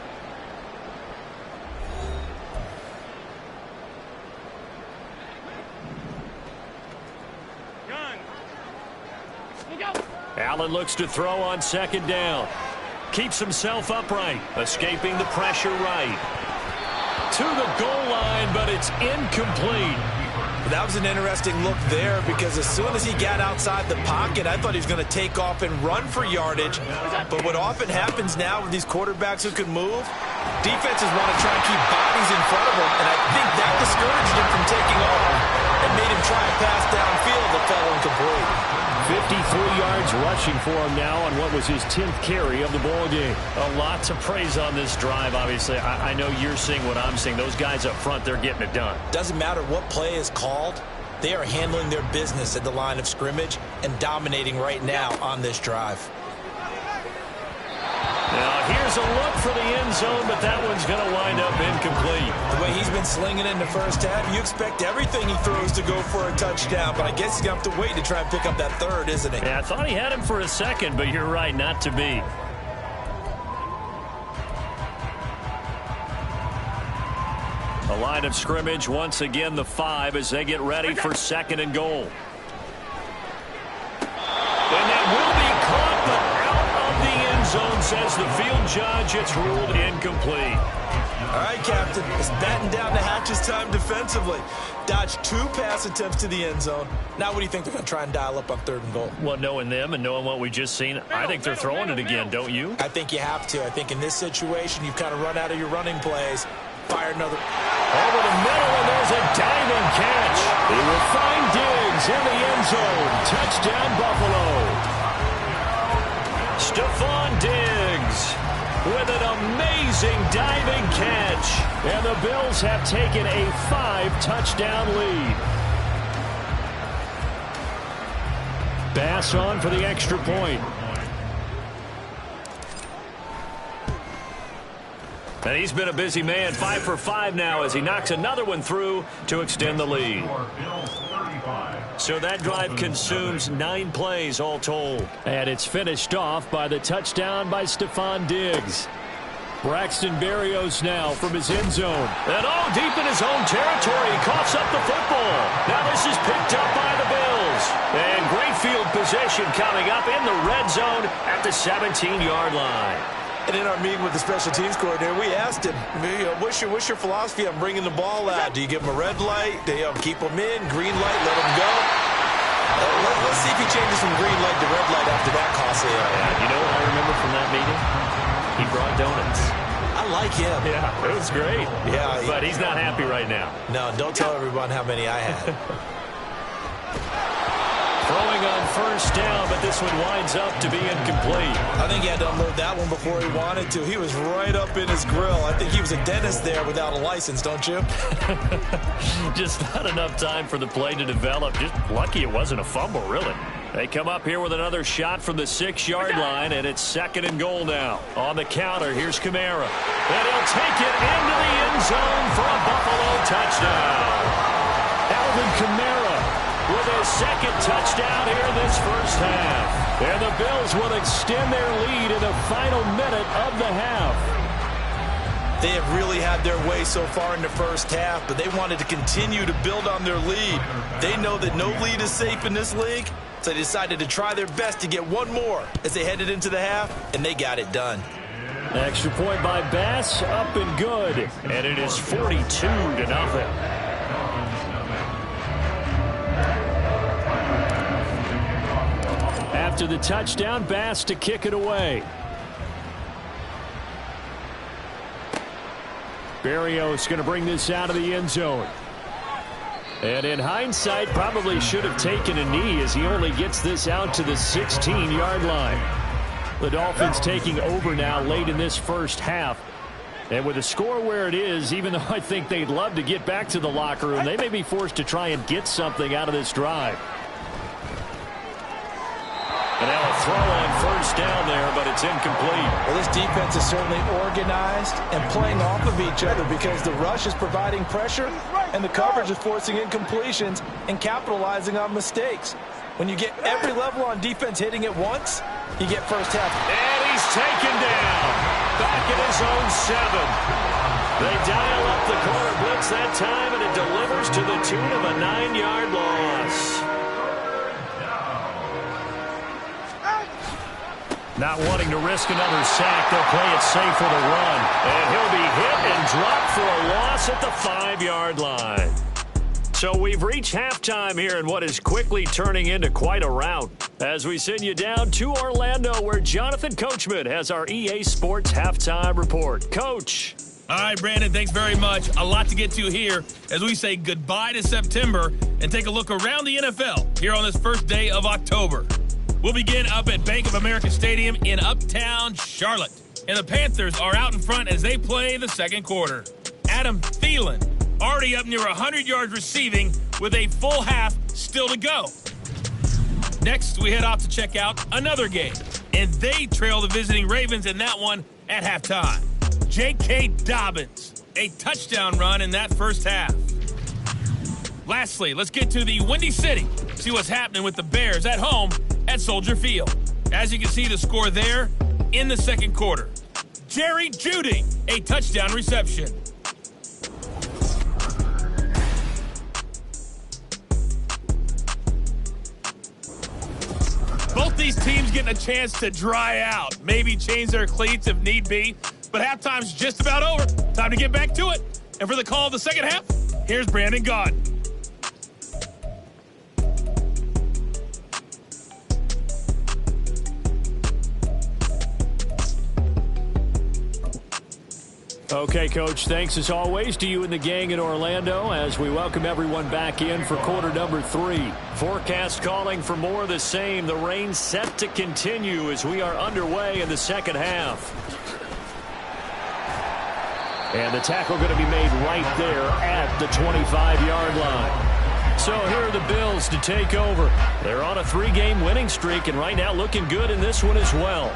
Speaker 8: Allen looks to throw on 2nd down. Keeps himself upright, escaping the pressure right. To the goal line, but it's incomplete.
Speaker 6: That was an interesting look there, because as soon as he got outside the pocket, I thought he was going to take off and run for yardage. But what often happens now with these quarterbacks who can move, defenses want to try and keep bodies in front of them, and I think that discouraged him from taking off and made him try and pass downfield that fell incomplete.
Speaker 8: 53 yards rushing for him now on what was his 10th carry of the ball game.
Speaker 10: A lot to praise on this drive, obviously. I know you're seeing what I'm seeing. Those guys up front, they're getting it done.
Speaker 6: Doesn't matter what play is called. They are handling their business at the line of scrimmage and dominating right now on this drive.
Speaker 8: Now here's a look for the end zone, but that one's going to wind up incomplete.
Speaker 6: The way he's been slinging it in the first half, you expect everything he throws to go for a touchdown, but I guess he's going to have to wait to try and pick up that third, isn't he?
Speaker 8: Yeah, I thought he had him for a second, but you're right, not to be. The line of scrimmage, once again, the 5 as they get ready for 2nd and goal. And that will be caught, but out of the end zone, says the field judge. It's ruled incomplete.
Speaker 6: All right, Captain. It's batten down the hatches time defensively. Dodged 2 pass attempts to the end zone. Now what do you think they're going to try and dial up on 3rd and goal?
Speaker 8: Well, knowing them and knowing what we just seen, I think they're throwing it again, don't you?
Speaker 6: I think you have to. I think in this situation, you've kind of run out of your running plays. Fire another.
Speaker 8: Over the middle, and there's a diving catch. He will find Diggs in the end zone. Touchdown, Buffalo. Stephon Diggs with an amazing diving catch. And the Bills have taken a 5-touchdown lead. Bass on for the extra point. And he's been a busy man, 5 for 5 now as he knocks another one through to extend the lead. So that drive consumes 9 plays all told. And it's finished off by the touchdown by Stephon Diggs. Braxton Berrios now from his end zone. And deep in his own territory, he coughs up the football. Now this is picked up by the Bills. And great field position coming up in the red zone at the 17-yard line.
Speaker 6: And in our meeting with the special teams coordinator, we asked him, what's your philosophy on bringing the ball out? Do you give him a red light? Do you keep him in? Green light, let him go? Let's see if he changes from green light to red light after that costly error.
Speaker 8: You know what I remember from that meeting? He brought donuts.
Speaker 6: I like him.
Speaker 8: Yeah, it was great.
Speaker 6: Yeah,
Speaker 8: but he's not happy right now.
Speaker 6: No, don't tell everyone how many I had.
Speaker 8: Throwing on first down, but this one winds up to be incomplete.
Speaker 6: I think he had to unload that one before he wanted to. He was right up in his grill. I think he was a dentist there without a license, don't you?
Speaker 8: Just not enough time for the play to develop. Just lucky it wasn't a fumble, really. They come up here with another shot from the 6-yard line, and it's 2nd and goal now. On the counter, here's Kamara. And he'll take it into the end zone for a Buffalo touchdown. Alvin Kamara with his 2nd touchdown here in this first half. And the Bills will extend their lead in the final minute of the half.
Speaker 6: They have really had their way so far in the first half, but they wanted to continue to build on their lead. They know that no lead is safe in this league, so they decided to try their best to get one more as they headed into the half, and they got it done.
Speaker 8: Extra point by Bass, up and good. And it is 42-0. After the touchdown, Bass to kick it away. Berrios going to bring this out of the end zone. And in hindsight, probably should have taken a knee as he only gets this out to the 16-yard line. The Dolphins taking over now late in this first half. And with the score where it is, even though I think they'd love to get back to the locker room, they may be forced to try and get something out of this drive. And now a throw on first down there, but it's incomplete.
Speaker 6: Well, this defense is certainly organized and playing off of each other because the rush is providing pressure and the coverage is forcing incompletions and capitalizing on mistakes. When you get every level on defense hitting at once, you get first half.
Speaker 8: And he's taken down. Back at his own 7. They dial up the corner blitz that time, and it delivers to the tune of a 9-yard loss. Not wanting to risk another sack, they'll play it safe with a run. And he'll be hit and dropped for a loss at the 5-yard line. So we've reached halftime here in what is quickly turning into quite a rout. As we send you down to Orlando, where Jonathan Coachman has our EA Sports Halftime Report. Coach.
Speaker 7: All right, Brandon, thanks very much. A lot to get to here as we say goodbye to September and take a look around the NFL here on this first day of October. We'll begin up at Bank of America Stadium in Uptown Charlotte. And the Panthers are out in front as they play the second quarter. Adam Thielen already up near 100 yards receiving with a full half still to go. Next, we head off to check out another game. And they trail the visiting Ravens in that one at halftime. J.K. Dobbins, a touchdown run in that first half. Lastly, let's get to the Windy City. See what's happening with the Bears at home at Soldier Field. As you can see, the score there in the second quarter. Jerry Jeudy, a touchdown reception. Both these teams getting a chance to dry out, maybe change their cleats if need be, but halftime's just about over. Time to get back to it. And for the call of the second half, here's Brandon Gaudin.
Speaker 8: Okay, Coach, thanks as always to you and the gang in Orlando as we welcome everyone back in for quarter number 3. Forecast calling for more of the same. The rain set to continue as we are underway in the second half. And the tackle going to be made right there at the 25-yard line. So here are the Bills to take over. They're on a 3-game winning streak and right now looking good in this one as well.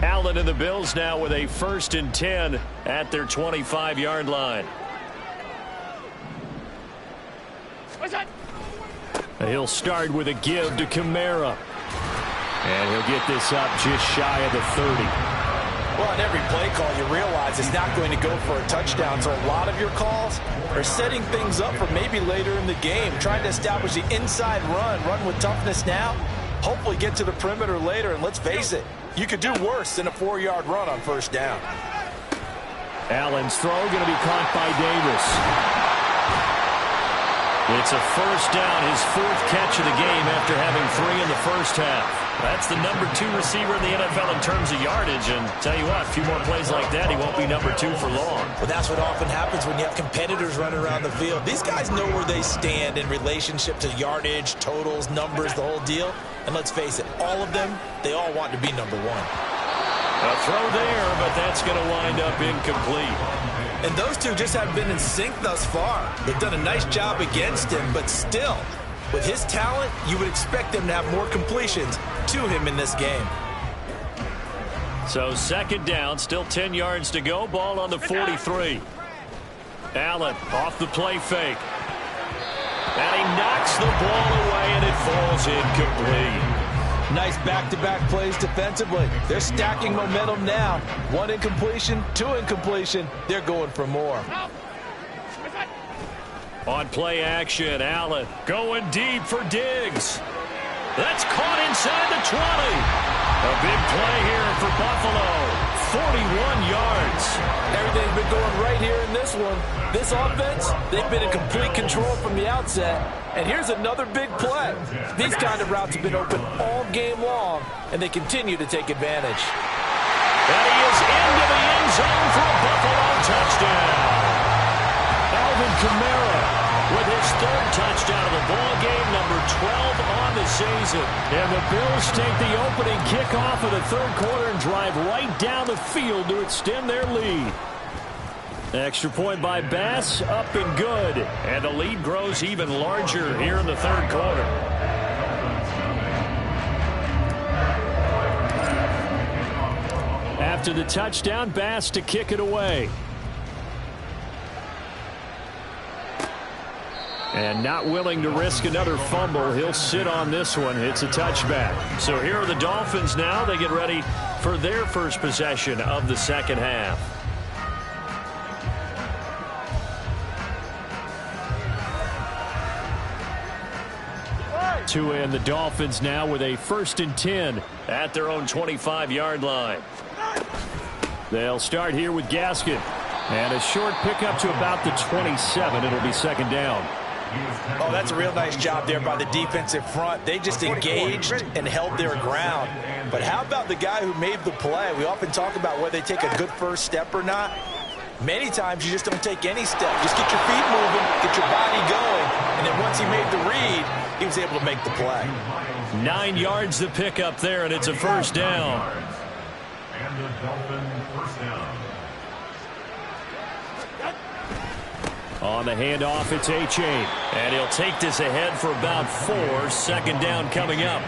Speaker 8: Allen and the Bills now with a 1st and 10 at their 25-yard line. He'll start with a give to Kamara. And he'll get this up just shy of the 30.
Speaker 6: Well, on every play call, you realize it's not going to go for a touchdown. So a lot of your calls are setting things up for maybe later in the game, trying to establish the inside run with toughness now, hopefully get to the perimeter later. And let's face it, you could do worse than a 4-yard run on first down.
Speaker 8: Allen's throw going to be caught by Davis. It's a first down, his 4th catch of the game after having 3 in the first half. That's the number 2 receiver in the NFL in terms of yardage. And tell you what, a few more plays like that, he won't be number 2 for long.
Speaker 6: Well, that's what often happens when you have competitors running around the field. These guys know where they stand in relationship to yardage, totals, numbers, the whole deal. And let's face it, all of them, they all want to be number 1.
Speaker 8: A throw there, but that's going to wind up incomplete.
Speaker 6: And those two just haven't been in sync thus far. They've done a nice job against him, but still, with his talent, you would expect him to have more completions to him in this game.
Speaker 8: So 2nd down, still 10 yards to go. Ball on the 43. Allen off the play fake. And he knocks the ball away, and it falls incomplete.
Speaker 6: Nice back-to-back plays defensively. They're stacking momentum now. 1 incompletion, 2 incompletion. They're going for more.
Speaker 8: On play action, Allen going deep for Diggs. That's caught inside the 20. A big play here for Buffalo. 41 yards.
Speaker 6: Everything's been going right here in this one. This offense, they've been in complete control from the outset. And here's another big play. These kind of routes have been open all game long, and they continue to take advantage.
Speaker 8: And he is into the end zone for a Buffalo touchdown. Alvin Kamara with his 3rd touchdown of the ball game, number 12 on the season. And the Bills take the opening kickoff of the 3rd quarter and drive right down the field to extend their lead. Extra point by Bass, up and good. And the lead grows even larger here in the 3rd quarter. After the touchdown, Bass to kick it away. And not willing to risk another fumble, he'll sit on this one. It's a touchback. So here are the Dolphins now. They get ready for their first possession of the second half. To end the Dolphins now with a 1st and 10 at their own 25-yard line. They'll start here with Gaskin. And a short pickup to about the 27. It'll be 2nd down.
Speaker 6: Oh, that's a real nice job there by the defensive front. They just engaged and held their ground. But how about the guy who made the play? We often talk about whether they take a good first step or not. Many times you just don't take any step. Just get your feet moving, get your body going, and then once he made the read, he was able to make the play.
Speaker 8: 9 yards to pick up there, and it's a first down.
Speaker 11: And the Dolphins first down.
Speaker 8: On the handoff, it's A-Chain. And he'll take this ahead for about 4. Second down coming up.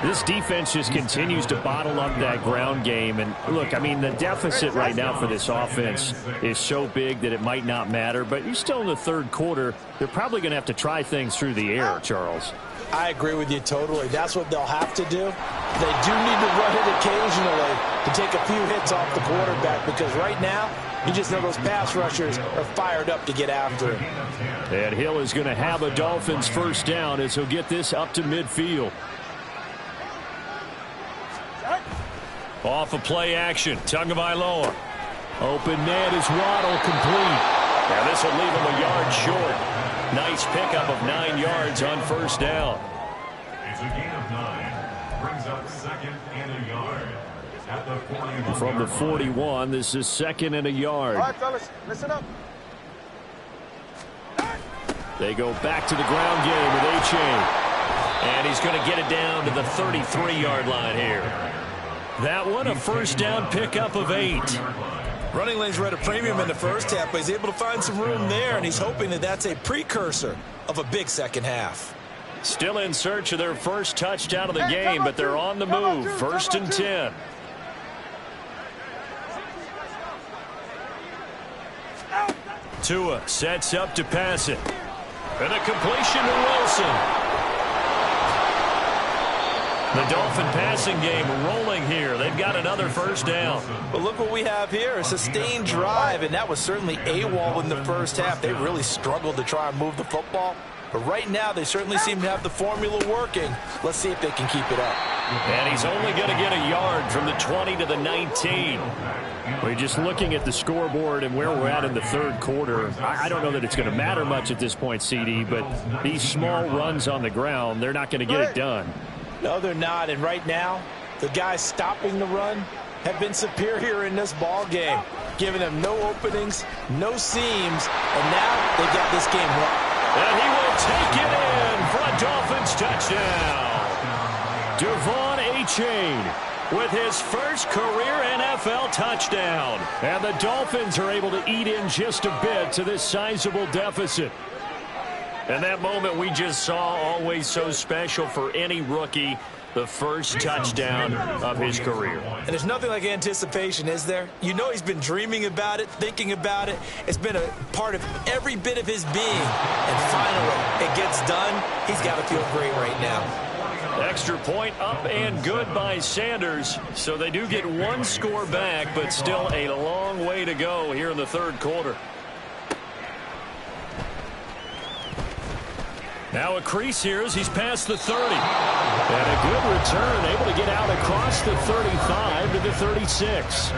Speaker 8: This defense just continues to bottle up that ground game. And look, I mean, the deficit right now for this offense is so big that it might not matter. But you're still in the third quarter. They're probably going to have to try things through the air, Charles.
Speaker 6: I agree with you totally. That's what they'll have to do. They do need to run it occasionally to take a few hits off the quarterback, because right now, you just know those pass rushers are fired up to get after him.
Speaker 8: And Hill is going to have a Dolphins first down as he'll get this up to midfield. Off of play action, Tagovailoa. Open man is Waddle, complete. Now this will leave him a yard short. Nice pickup of 9 yards on first down.
Speaker 11: It's a gain of 9. Brings up second and a yard. At the 41.
Speaker 8: From the 41, this is second and a yard.
Speaker 9: All right, fellas, listen up.
Speaker 8: They go back to the ground game with A-Chain. And he's going to get it down to the 33-yard line here. That one, a first down pickup of 8.
Speaker 6: Running lanes were at a premium in the first half, but he's able to find some room there, and he's hoping that that's a precursor of a big second half.
Speaker 8: Still in search of their first touchdown of the game, but they're on the move. First and 10. Tua sets up to pass it. And a completion to Wilson. The Dolphin passing game rolling here. They've got another first down.
Speaker 6: But look what we have here, a sustained drive, and that was certainly AWOL in the first half. They really struggled to try and move the football. But right now, they certainly seem to have the formula working. Let's see if they can keep it up.
Speaker 8: And he's only going to get a yard from the 20 to the 19. We're just looking at the scoreboard and where we're at in the third quarter. I don't know that it's going to matter much at this point, CD, but these small runs on the ground, they're not going to get it done.
Speaker 6: No, they're not. And right now, the guys stopping the run have been superior in this ball game, giving them no openings, no seams, and now they've got this game won.
Speaker 8: And he will take it in for a Dolphins touchdown. Devon A-Chain with his first career NFL touchdown. And the Dolphins are able to eat in just a bit to this sizable deficit. And that moment we just saw, always so special for any rookie, the first touchdown of his career.
Speaker 6: And there's nothing like anticipation, is there? You know he's been dreaming about it, thinking about it. It's been a part of every bit of his being. And finally, it gets done. He's got to feel great right now.
Speaker 8: Extra point up and good by Sanders. So they do get one score back, but still a long way to go here in the third quarter. Now a crease here as he's past the 30. And a good return, able to get out across the 35 to the 36.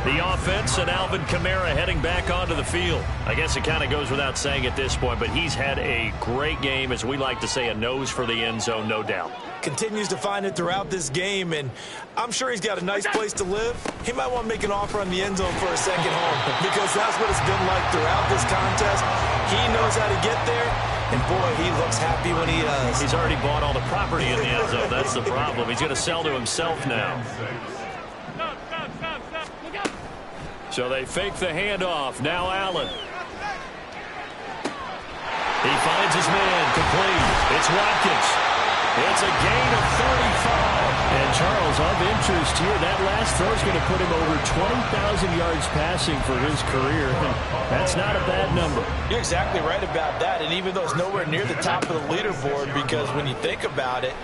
Speaker 8: The offense and Alvin Kamara heading back onto the field. I guess it kind of goes without saying at this point, but he's had a great game, as we like to say, a nose for the end zone, no doubt.
Speaker 6: Continues to find it throughout this game, and I'm sure he's got a nice place to live. He might want to make an offer on the end zone for a second home, because that's what it's been like throughout this contest. He knows how to get there, and boy, he looks happy when he does.
Speaker 8: He's already bought all the property in the end zone. That's the problem. He's going to sell to himself now. So they fake the handoff. Now Allen. He finds his man, complete. It's Watkins. It's a gain of 35. And Charles, of interest here, that last throw is going to put him over 20,000 yards passing for his career. That's not a bad number.
Speaker 6: You're exactly right about that. And even though it's nowhere near the top of the leaderboard, because when you think about it,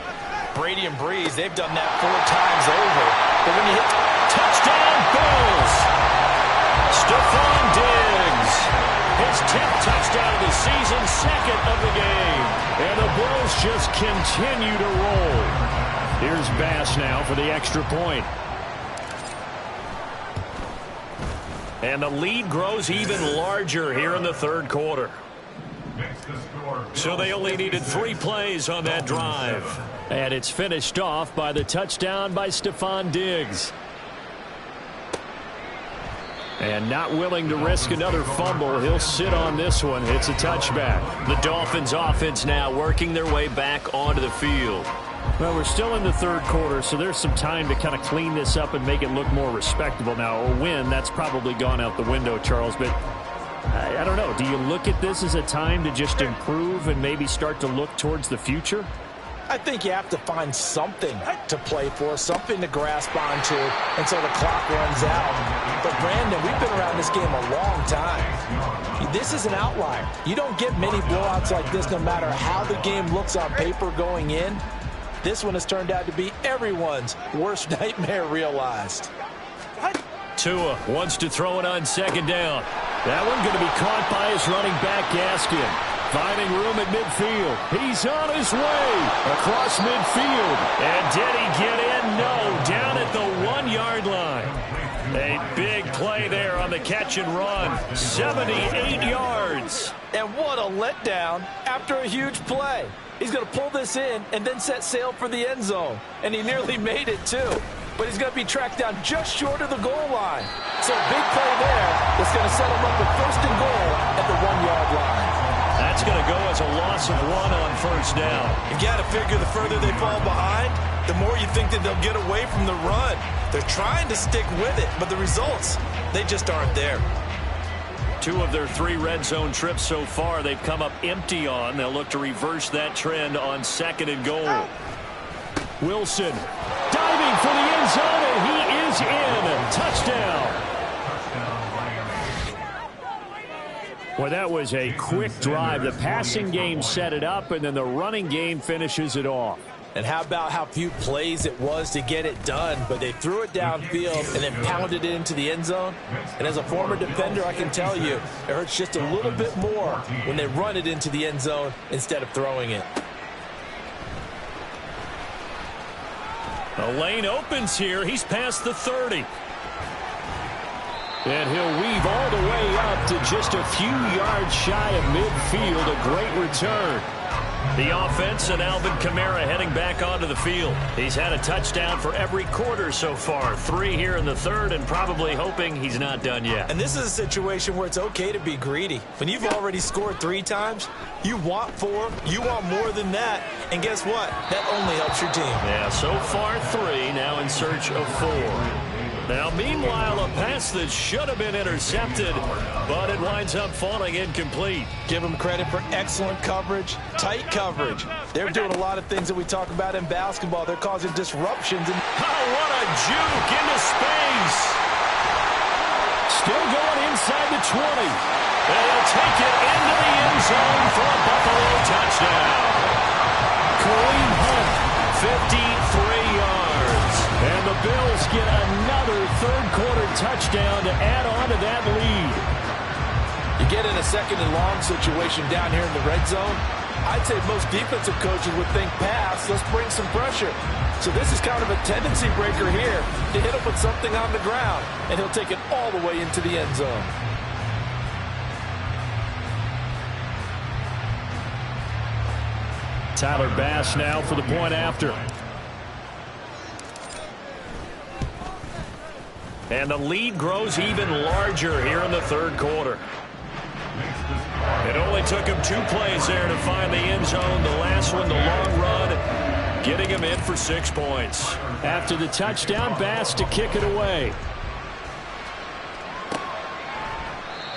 Speaker 6: Brady and Breeze, they've done that 4 times over. But when you hit
Speaker 8: touchdown, Bills! Stephon Diggs, his 10th touchdown of the season, second of the game. And the Bills just continue to roll. Here's Bass now for the extra point. And the lead grows even larger here in the third quarter. So they only needed 3 plays on that drive. And it's finished off by the touchdown by Stephon Diggs. And not willing to risk another fumble, he'll sit on this one. It's a touchback. The Dolphins offense now working their way back onto the field.
Speaker 10: Well, we're still in the third quarter, so there's some time to kind of clean this up and make it look more respectable. Now, a win, that's probably gone out the window, Charles, but I don't know. Do you look at this as a time to just improve and maybe start to look towards the future?
Speaker 6: I think you have to find something to play for, something to grasp onto until the clock runs out. But, Brandon, we've been around this game a long time. This is an outlier. You don't get many blowouts like this no matter how the game looks on paper going in. This one has turned out to be everyone's worst nightmare realized.
Speaker 8: Tua wants to throw it on second down. That one going to be caught by his running back, Gaskin. Finding room at midfield. He's on his way across midfield. And did he get in? No. Down at the 1-yard line. A big play there on the catch and run. 78 yards.
Speaker 6: And what a letdown after a huge play. He's going to pull this in and then set sail for the end zone. And he nearly made it, too. But he's going to be tracked down just short of the goal line. So a big play there that's going to set him up with first and goal at the 1-yard line.
Speaker 8: That's going to go as a loss of 1 on first down.
Speaker 6: You got to figure the further they fall behind, the more you think that they'll get away from the run. They're trying to stick with it, but the results, they just aren't there.
Speaker 8: 2 of their 3 red zone trips so far they've come up empty on. They'll look to reverse that trend on second and goal. Wilson diving for the end zone, and he is in. Touchdown.
Speaker 10: Well, that was a quick drive. The passing game set it up, and then the running game finishes it off.
Speaker 6: And how about how few plays it was to get it done, but they threw it downfield and then pounded it into the end zone. And as a former defender, I can tell you, it hurts just a little bit more when they run it into the end zone instead of throwing it.
Speaker 8: The lane opens here. He's past the 30.
Speaker 10: And he'll weave all the way up to just a few yards shy of midfield. A great return.
Speaker 8: The offense and Alvin Kamara heading back onto the field. He's had a touchdown for every quarter so far. 3 here in the third, and probably hoping he's not done yet.
Speaker 6: And this is a situation where it's okay to be greedy. When you've already scored 3 times, you want 4, you want more than that. And guess what? That only helps your team.
Speaker 8: Yeah, so far 3, now in search of 4. Now, meanwhile, a pass that should have been intercepted, but it winds up falling incomplete.
Speaker 6: Give them credit for excellent coverage, tight coverage. They're doing a lot of things that we talk about in basketball. They're causing disruptions.
Speaker 8: Oh, what a juke into space.
Speaker 10: Still going inside the 20.
Speaker 8: And he'll take it into the end zone for a Buffalo touchdown. Kareem Hunt, 53 yards.
Speaker 10: And the Bills get another third-quarter touchdown to add on to that lead.
Speaker 6: You get in a second and long situation down here in the red zone, I'd say most defensive coaches would think pass, let's bring some pressure. So this is kind of a tendency breaker here to hit him with something on the ground, and he'll take it all the way into the end zone.
Speaker 10: Tyler Bass now for the point after.
Speaker 8: And the lead grows even larger here in the third quarter. It only took him 2 plays there to find the end zone. The last one, the long run, getting him in for 6 points.
Speaker 10: After the touchdown, Bass to kick it away.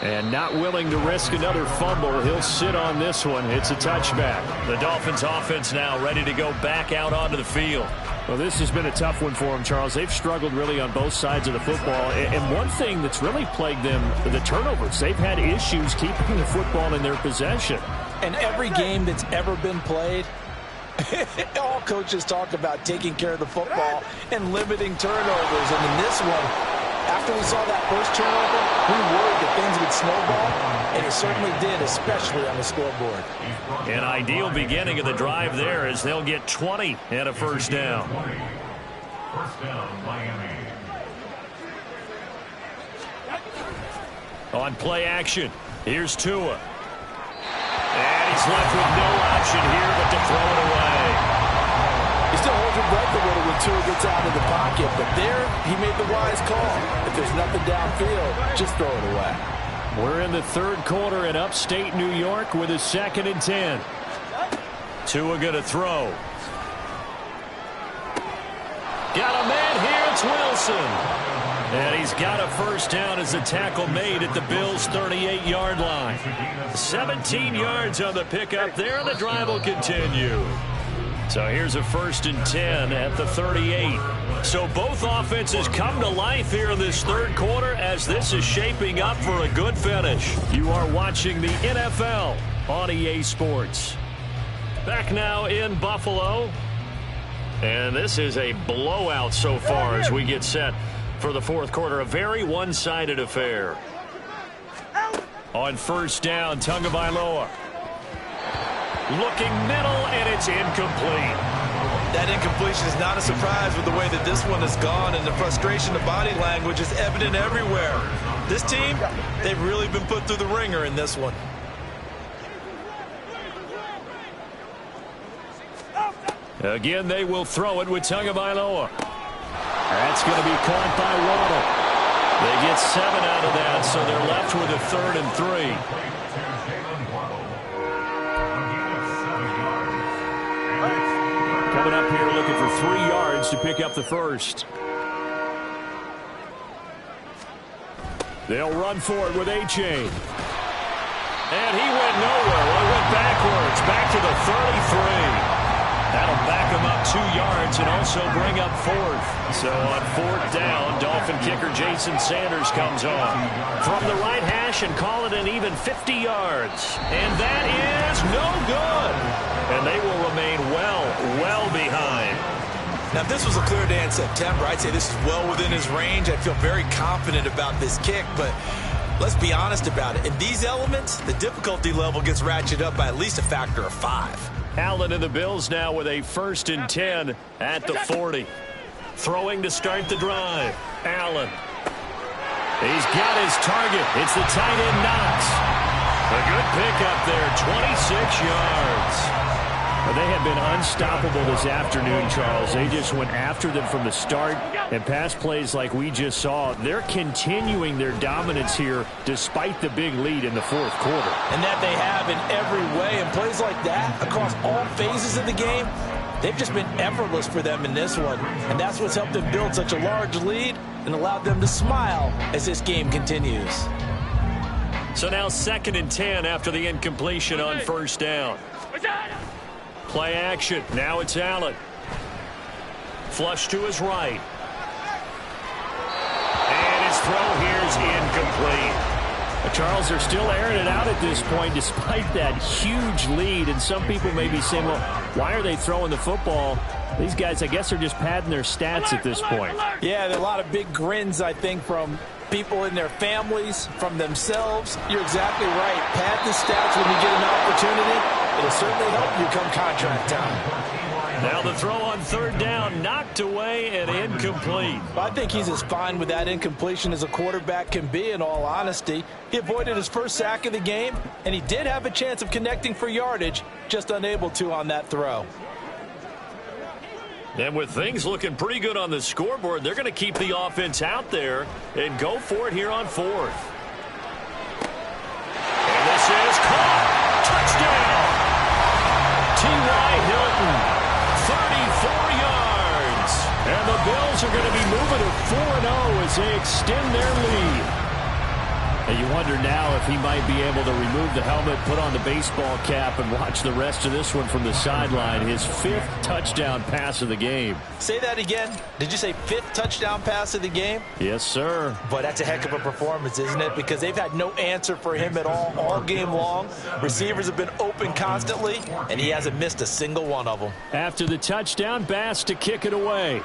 Speaker 10: And not willing to risk another fumble, he'll sit on this one. It's a touchback.
Speaker 8: The Dolphins offense now ready to go back out onto the field.
Speaker 10: Well, this has been a tough one for them, Charles. They've struggled really on both sides of the football. And one thing that's really plagued them, the turnovers. They've had issues keeping the football in their possession.
Speaker 6: And every game that's ever been played, all coaches talk about taking care of the football and limiting turnovers. And in this one, after we saw that first turnover, we worried that things would snowball, and it certainly did, especially on the scoreboard.
Speaker 8: An ideal beginning of the drive there as they'll get 20 and a first down.
Speaker 11: First down, Miami.
Speaker 8: On play action, here's Tua. And he's left with no option here but to throw it away.
Speaker 6: You still hold your breath a little when Tua gets out of the pocket, but there he made the wise call. If there's nothing downfield, just throw it away.
Speaker 8: We're in the third quarter in upstate New York with a 2nd and 10. Tua going to throw. Got a man here. It's Wilson. And he's got a first down as the tackle made at the Bills' 38-yard line. 17 yards on the pickup there, and the drive will continue. So here's a 1st and 10 at the 38. So both offenses come to life here in this third quarter as this is shaping up for a good finish. You are watching the NFL on EA Sports. Back now in Buffalo. And this is a blowout so far as we get set for the fourth quarter. A very one-sided affair. On first down, Tagovailoa. Looking middle, and it's incomplete.
Speaker 12: That incompletion is not a surprise with the way that this one has gone, and the frustration, the body language is evident everywhere. This team, they've really been put through the ringer in this one.
Speaker 8: Again, they will throw it with Tagovailoa. That's going to be caught by Waddle. They get 7 out of that, so they're left with a 3rd and 3. Coming up here looking for 3 yards to pick up the first. They'll run for it with A-Chain. And he went nowhere. Well, he went backwards, back to the 33. That'll back him up 2 yards and also bring up 4th. So on 4th down, Dolphin kicker Jason Sanders comes on from the right hash and call it an even 50 yards. And that is no good. And they will remain well behind.
Speaker 12: Now, if this was a clear day in September, I'd say this is well within his range. I'd feel very confident about this kick, but let's be honest about it. In these elements, the difficulty level gets ratcheted up by at least a factor of 5.
Speaker 8: Allen and the Bills now with a 1st and 10 at the 40. Throwing to start the drive. Allen. He's got his target. It's the tight end Knox. A good pickup there, 26 yards. Well, they have been unstoppable this afternoon, Charles. They just went after them from the start, and pass plays like we just saw, they're continuing their dominance here despite the big lead in the fourth quarter.
Speaker 12: And that they have in every way, and plays like that across all phases of the game, they've just been effortless for them in this one. And that's what's helped them build such a large lead and allowed them to smile as this game continues.
Speaker 8: So now 2nd and 10 after the incompletion on first down. Play action. Now it's Allen. Flush to his right. And his throw here is incomplete. Charles, they're still airing it out at this point despite that huge lead. And some people may be saying, well, why are they throwing the football? These guys, I guess, are just padding their stats at this point.
Speaker 12: Yeah, there are a lot of big grins, I think, from people in their families, from themselves. You're exactly right. Pad the stats when you get an opportunity. It'll certainly help you come contract time.
Speaker 8: Now the throw on third down, knocked away and incomplete.
Speaker 12: I think he's as fine with that incompletion as a quarterback can be, in all honesty. He avoided his first sack of the game, and he did have a chance of connecting for yardage, just unable to on that throw.
Speaker 8: And with things looking pretty good on the scoreboard, they're going to keep the offense out there and go for it here on fourth. And this is caught. Touchdown. T.Y. Hilton, 34 yards. And the Bills are going to be moving to 4-0 as they extend their lead. And you wonder now if he might be able to remove the helmet, put on the baseball cap, and watch the rest of this one from the sideline. His 5th touchdown pass of the game.
Speaker 12: Say that again. Did you say 5th touchdown pass of the game?
Speaker 8: Yes, sir.
Speaker 12: But that's a heck of a performance, isn't it? Because they've had no answer for him at all game long. Receivers have been open constantly, and he hasn't missed a single one of them.
Speaker 8: After the touchdown, Bass to kick it away.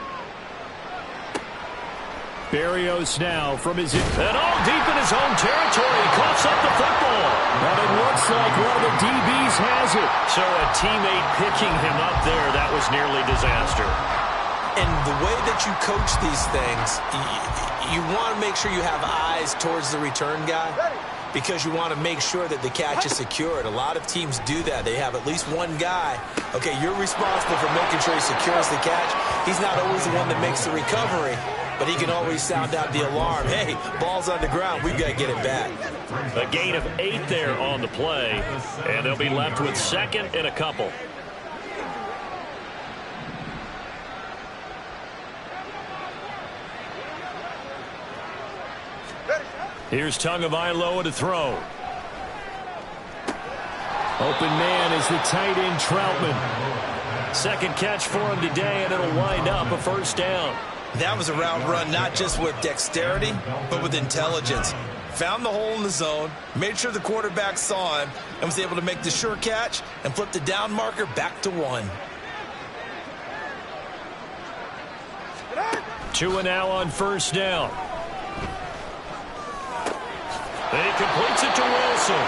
Speaker 8: Berrios now from his... And all deep in his own territory. He coughs up the football. But it looks like one of the DBs has it. So a teammate picking him up there, that was nearly disaster.
Speaker 12: And the way that you coach these things, you want to make sure you have eyes towards the return guy. because you want to make sure that the catch is secured. A lot of teams do that. They have at least one guy. Okay, you're responsible for making sure he secures the catch. He's not always the one that makes the recovery, but he can always sound out the alarm. Hey, ball's on the ground. We've got to get it back.
Speaker 8: A gain of 8 there on the play, and they'll be left with second and a couple. Here's Tagovailoa to throw. Open man is the tight end Troutman. Second catch for him today, and it'll wind up a first down.
Speaker 12: That was a route run not just with dexterity, but with intelligence. Found the hole in the zone, made sure the quarterback saw him, and was able to make the sure catch and flip the down marker back to 1.
Speaker 8: Tua now on first down. He completes it to Wilson.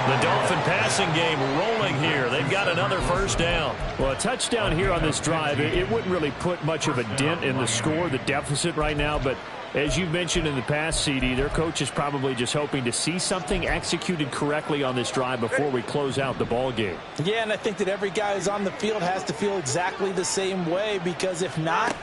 Speaker 8: The Dolphin passing game rolling here. They've got another first down.
Speaker 10: Well, a touchdown here on this drive, it wouldn't really put much of a dent in the score, the deficit right now. But as you mentioned in the past, CD, their coach is probably just hoping to see something executed correctly on this drive before we close out the ball game.
Speaker 12: Yeah, and I think that every guy who's on the field has to feel exactly the same way, because if not,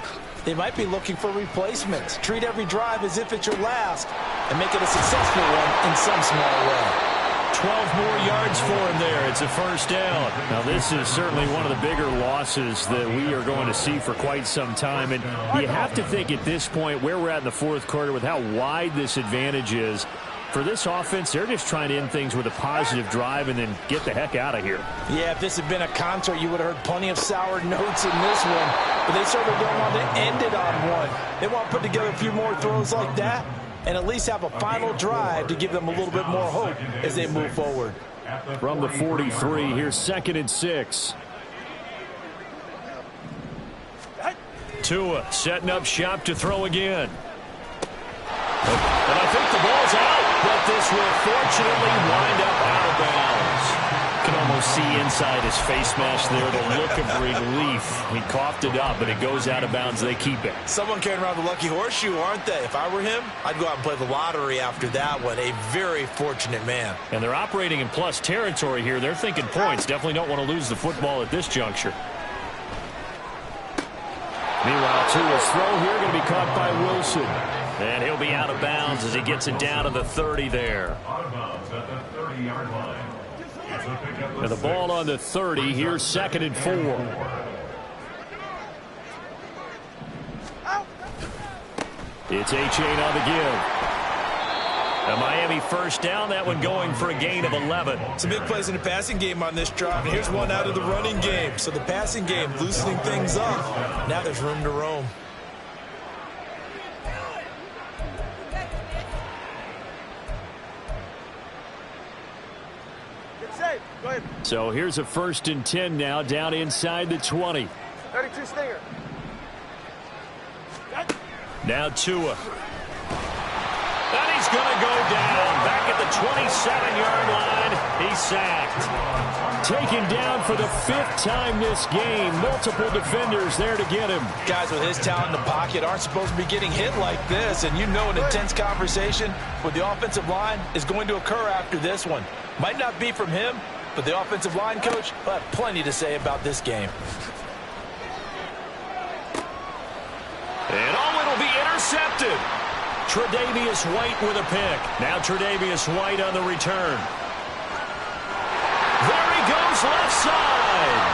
Speaker 12: they might be looking for replacements. Treat every drive as if it's your last and make it a successful one in some small way.
Speaker 8: 12 more yards for him there. It's a first down.
Speaker 10: Now, this is certainly one of the bigger losses that we are going to see for quite some time. And you have to think at this point where we're at in the fourth quarter with how wide this advantage is. For this offense, they're just trying to end things with a positive drive and then get the heck out of here.
Speaker 12: Yeah, if this had been a concert, you would have heard plenty of sour notes in this one. But they certainly don't want to end it on one. They want to put together a few more throws like that and at least have a final drive to give them a little bit more hope as they move forward.
Speaker 10: From the 43, here's 2nd and 6.
Speaker 8: Tua setting up shop to throw again. And I think the ball's out, but this will fortunately wind up out of bounds. You can almost see inside his face mask there the look of relief. He coughed it up, but it goes out of bounds. They keep it.
Speaker 12: Someone carrying around the lucky horseshoe, aren't they? If I were him, I'd go out and play the lottery after that one. A very fortunate man.
Speaker 8: And they're operating in plus territory here. They're thinking points. Definitely don't want to lose the football at this juncture. Meanwhile, Tua's throw here going to be caught by Wilson. And he'll be out of bounds as he gets it down to the 30 there.
Speaker 11: Out of bounds at the 30-yard line.
Speaker 8: And the ball on the 30. Here's 2nd and 4. It's Achane on the give. A Miami first down. That one going for a gain of 11.
Speaker 12: Some big plays in the passing game on this drive. And here's one out of the running game. So the passing game loosening things up. Now there's room to roam.
Speaker 10: So here's a 1st and 10 now down inside the 20.
Speaker 9: 32 Stinger.
Speaker 8: Now Tua. And he's going to go down. Back at the 27-yard line. He's sacked.
Speaker 10: Taken down for the 5th time this game. Multiple defenders there to get him.
Speaker 12: Guys with his talent in the pocket aren't supposed to be getting hit like this. And you know an intense conversation with the offensive line is going to occur after this one. Might not be from him, but the offensive line coach will have plenty to say about this game.
Speaker 8: And it'll be intercepted. Tre'Davious White with a pick. Now Tre'Davious White on the return. There he goes left side.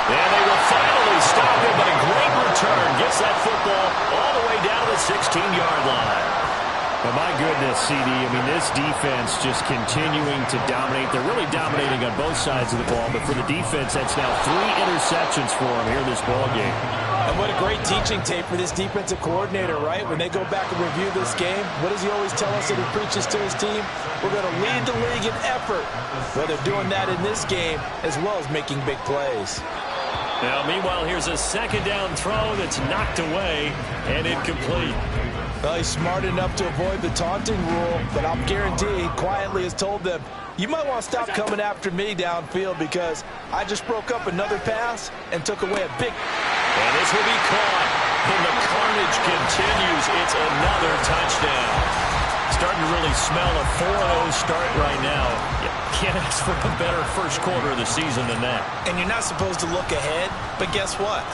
Speaker 8: And they will finally stop him, but a great return. Gets that football all the way down to the 16-yard line.
Speaker 10: Well, my goodness, CD, I mean, this defense just continuing to dominate. They're really dominating on both sides of the ball, but for the defense, that's now 3 interceptions for them here in this ball game.
Speaker 12: And what a great teaching tape for this defensive coordinator, right? When they go back and review this game, what does he always tell us that he preaches to his team? We're going to lead the league in effort. Well, they're doing that in this game as well as making big plays.
Speaker 8: Now, meanwhile, here's a 2nd down throw that's knocked away and incomplete.
Speaker 12: Well, he's smart enough to avoid the taunting rule, but I'll guarantee he quietly has told them, you might want to stop coming after me downfield because I just broke up another pass and took away a big...
Speaker 8: And this will be caught, and the carnage continues. It's another touchdown. certainly smell a 4-0 start right now. You can't ask for a better first quarter of the season than that.
Speaker 12: And you're not supposed to look ahead, but guess what?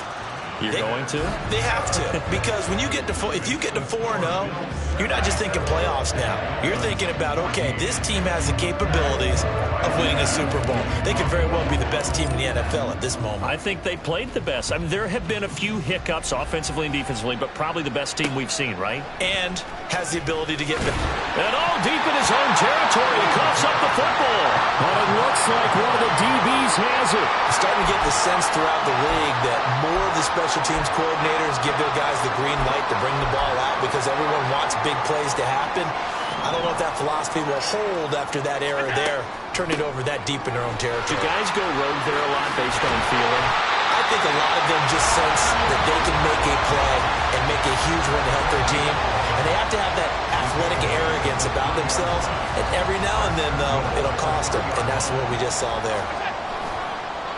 Speaker 8: You're going to?
Speaker 12: They have to, because when you get to if you get to 4-0, you're not just thinking playoffs now. You're thinking about, okay, this team has the capabilities of winning a Super Bowl. They could very well be the best team in the NFL at this moment.
Speaker 8: I think they played the best. I mean, there have been a few hiccups offensively and defensively, but probably the best team we've seen, right?
Speaker 12: And has the ability to get better.
Speaker 8: And all deep in his own territory, he coughs up the football. But it looks like one of the DBs has it.
Speaker 12: Starting to get the sense throughout the league that more of the special teams coordinators give their guys the green light to bring the ball out because everyone wants big plays to happen. I don't know if that philosophy will hold after that era there, turn it over that deep in their own territory.
Speaker 8: Do guys go rogue there a lot based on feeling?
Speaker 12: I think a lot of them just sense that they can make a play and make a huge one to help their team. And they have to have that athletic arrogance about themselves. And every now and then, though, it'll cost them. And that's what we just saw there.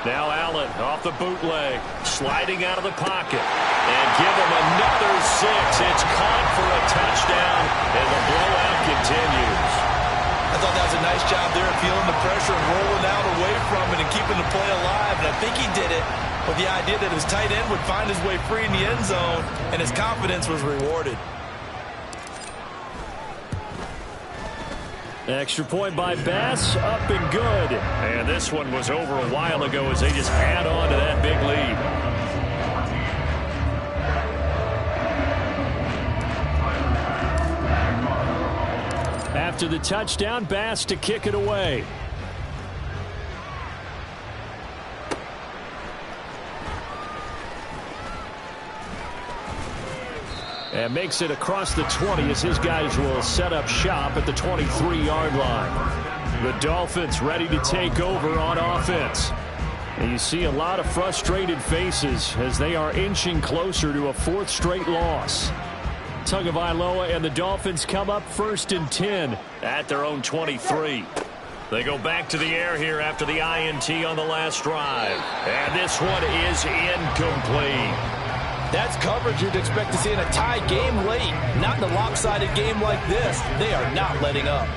Speaker 8: Now Allen off the bootleg, sliding out of the pocket. And give him another 6. It's caught for a touchdown, and the blowout continues.
Speaker 12: I thought that was a nice job there, feeling the pressure and rolling out away from it and keeping the play alive. And I think he did it with the idea that his tight end would find his way free in the end zone, and his confidence was rewarded.
Speaker 8: Extra point by Bass, up and good. And this one was over a while ago as they just add on to that big lead. After the touchdown, Bass to kick it away. And makes it across the 20 as his guys will set up shop at the 23-yard line. The Dolphins ready to take over on offense. And you see a lot of frustrated faces as they are inching closer to a 4th straight loss. Tagovailoa and the Dolphins come up 1st and 10 at their own 23. They go back to the air here after the INT on the last drive. And this one is incomplete.
Speaker 12: That's coverage you'd expect to see in a tie game late. Not in a lopsided game like this. They are not letting up.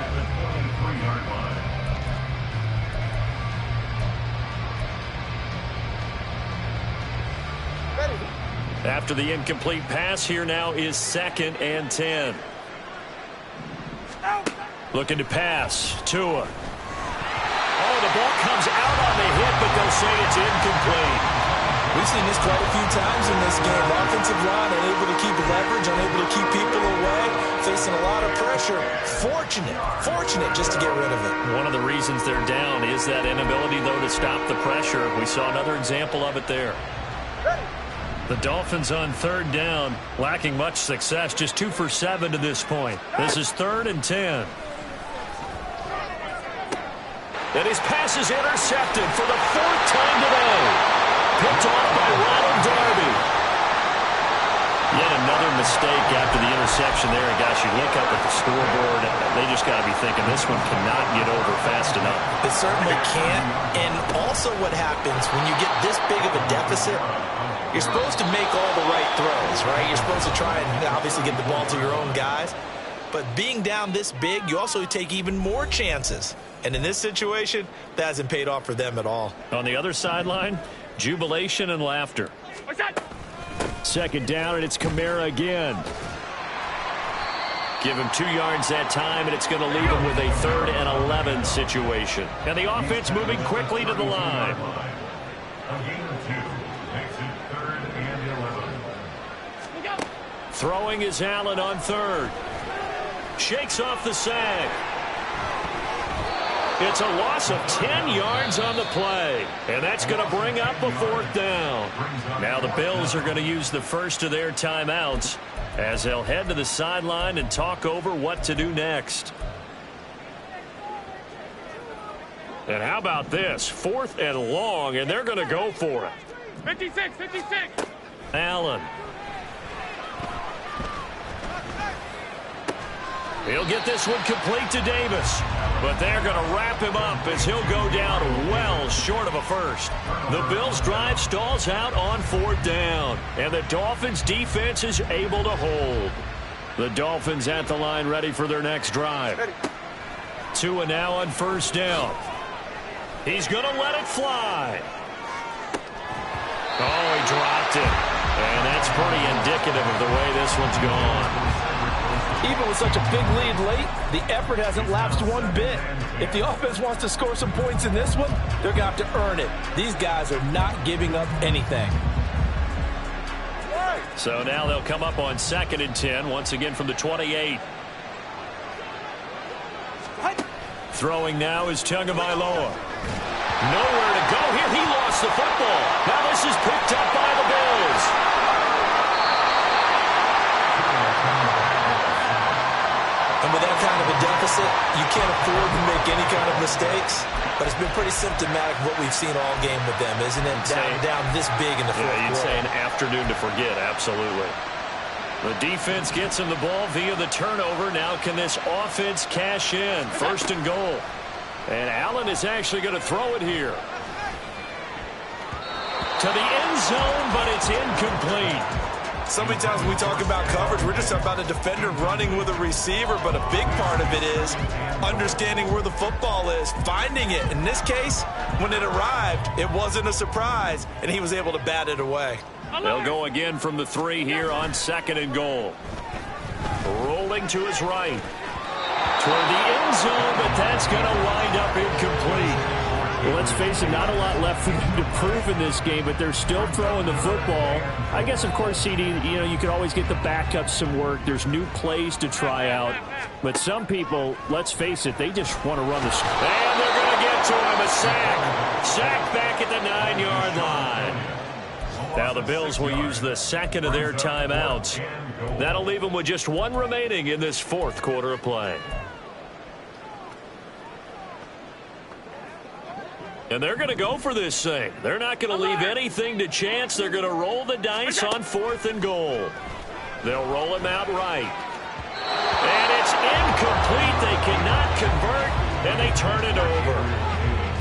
Speaker 8: After the incomplete pass, here now is 2nd and 10. Looking to pass. Tua. Oh, the ball comes out on the hit, but they'll say it's incomplete.
Speaker 12: We've seen this quite a few times in this game. Offensive line unable to keep leverage, unable to keep people away, facing a lot of pressure. Fortunate just to get rid of it.
Speaker 8: One of the reasons they're down is that inability, though, to stop the pressure. We saw another example of it there. The Dolphins on 3rd down, lacking much success, just 2 for 7 to this point. This is 3rd and 10. And his pass is intercepted for the 4th time today. Picked off by Ronald Darby. Yet another mistake after the interception there. And gosh, you look up at the scoreboard, they just got to be thinking this one cannot get over fast enough.
Speaker 12: It certainly can't. And also what happens when you get this big of a deficit, you're supposed to make all the right throws, right? You're supposed to try and obviously get the ball to your own guys. But being down this big, you also take even more chances. And in this situation, that hasn't paid off for them at all.
Speaker 8: On the other sideline, jubilation and laughter. 2nd down, and it's Kamara again. Give him 2 yards that time, and it's going to leave him with a 3rd and 11 situation. And the offense moving quickly to the line. Throwing is Allen on 3rd. Shakes off the sack. It's a loss of 10 yards on the play. And that's going to bring up a 4th down. Now the Bills are going to use the first of their timeouts as they'll head to the sideline and talk over what to do next. And how about this? 4th and long, and they're going to go for it.
Speaker 13: 56.
Speaker 8: Allen. He'll get this one complete to Davis. But they're going to wrap him up as he'll go down well short of a first. The Bills' drive stalls out on 4th down. And the Dolphins' defense is able to hold. The Dolphins at the line, ready for their next drive. Tua now on first down. He's going to let it fly. Oh, he dropped it. And that's pretty indicative of the way this one's gone.
Speaker 12: Even with such a big lead late, the effort hasn't lapsed one bit. If the offense wants to score some points in this one, they're going to have to earn it. These guys are not giving up anything.
Speaker 8: So now they'll come up on 2nd and 10, once again from the 28. Throwing now is Tagovailoa. Nowhere to go here. He lost the football. Now this is picked up by the Bills.
Speaker 12: And with that kind of a deficit, you can't afford to make any kind of mistakes. But it's been pretty symptomatic of what we've seen all game with them, isn't it? Down this big in the fourth quarter.
Speaker 8: You'd say an afternoon to forget, absolutely. The defense gets him the ball via the turnover. Now can this offense cash in? 1st and goal. And Allen is actually going to throw it here. To the end zone, but it's incomplete.
Speaker 12: So many times when we talk about coverage, we're just talking about a defender running with a receiver, but a big part of it is understanding where the football is, finding it. In this case, when it arrived, it wasn't a surprise, and he was able to bat it away.
Speaker 8: They'll go again from the 3 here on 2nd and goal. Rolling to his right. Toward the end zone, but that's going to wind up incomplete.
Speaker 10: Well, let's face it, not a lot left for them to prove in this game, but they're still throwing the football. I guess, of course, CD, you could always get the backups some work. There's new plays to try out. But some people, let's face it, they just want to run the score.
Speaker 8: And they're going to get to him, a sack. Sack back at the 9-yard line. Now the Bills will use the 2nd of their timeouts. That'll leave them with just 1 remaining in this 4th quarter of play. And they're going to go for this thing. They're not going to leave anything to chance. They're going to roll the dice on 4th and goal. They'll roll him out right. And it's incomplete. They cannot convert, and they turn it over.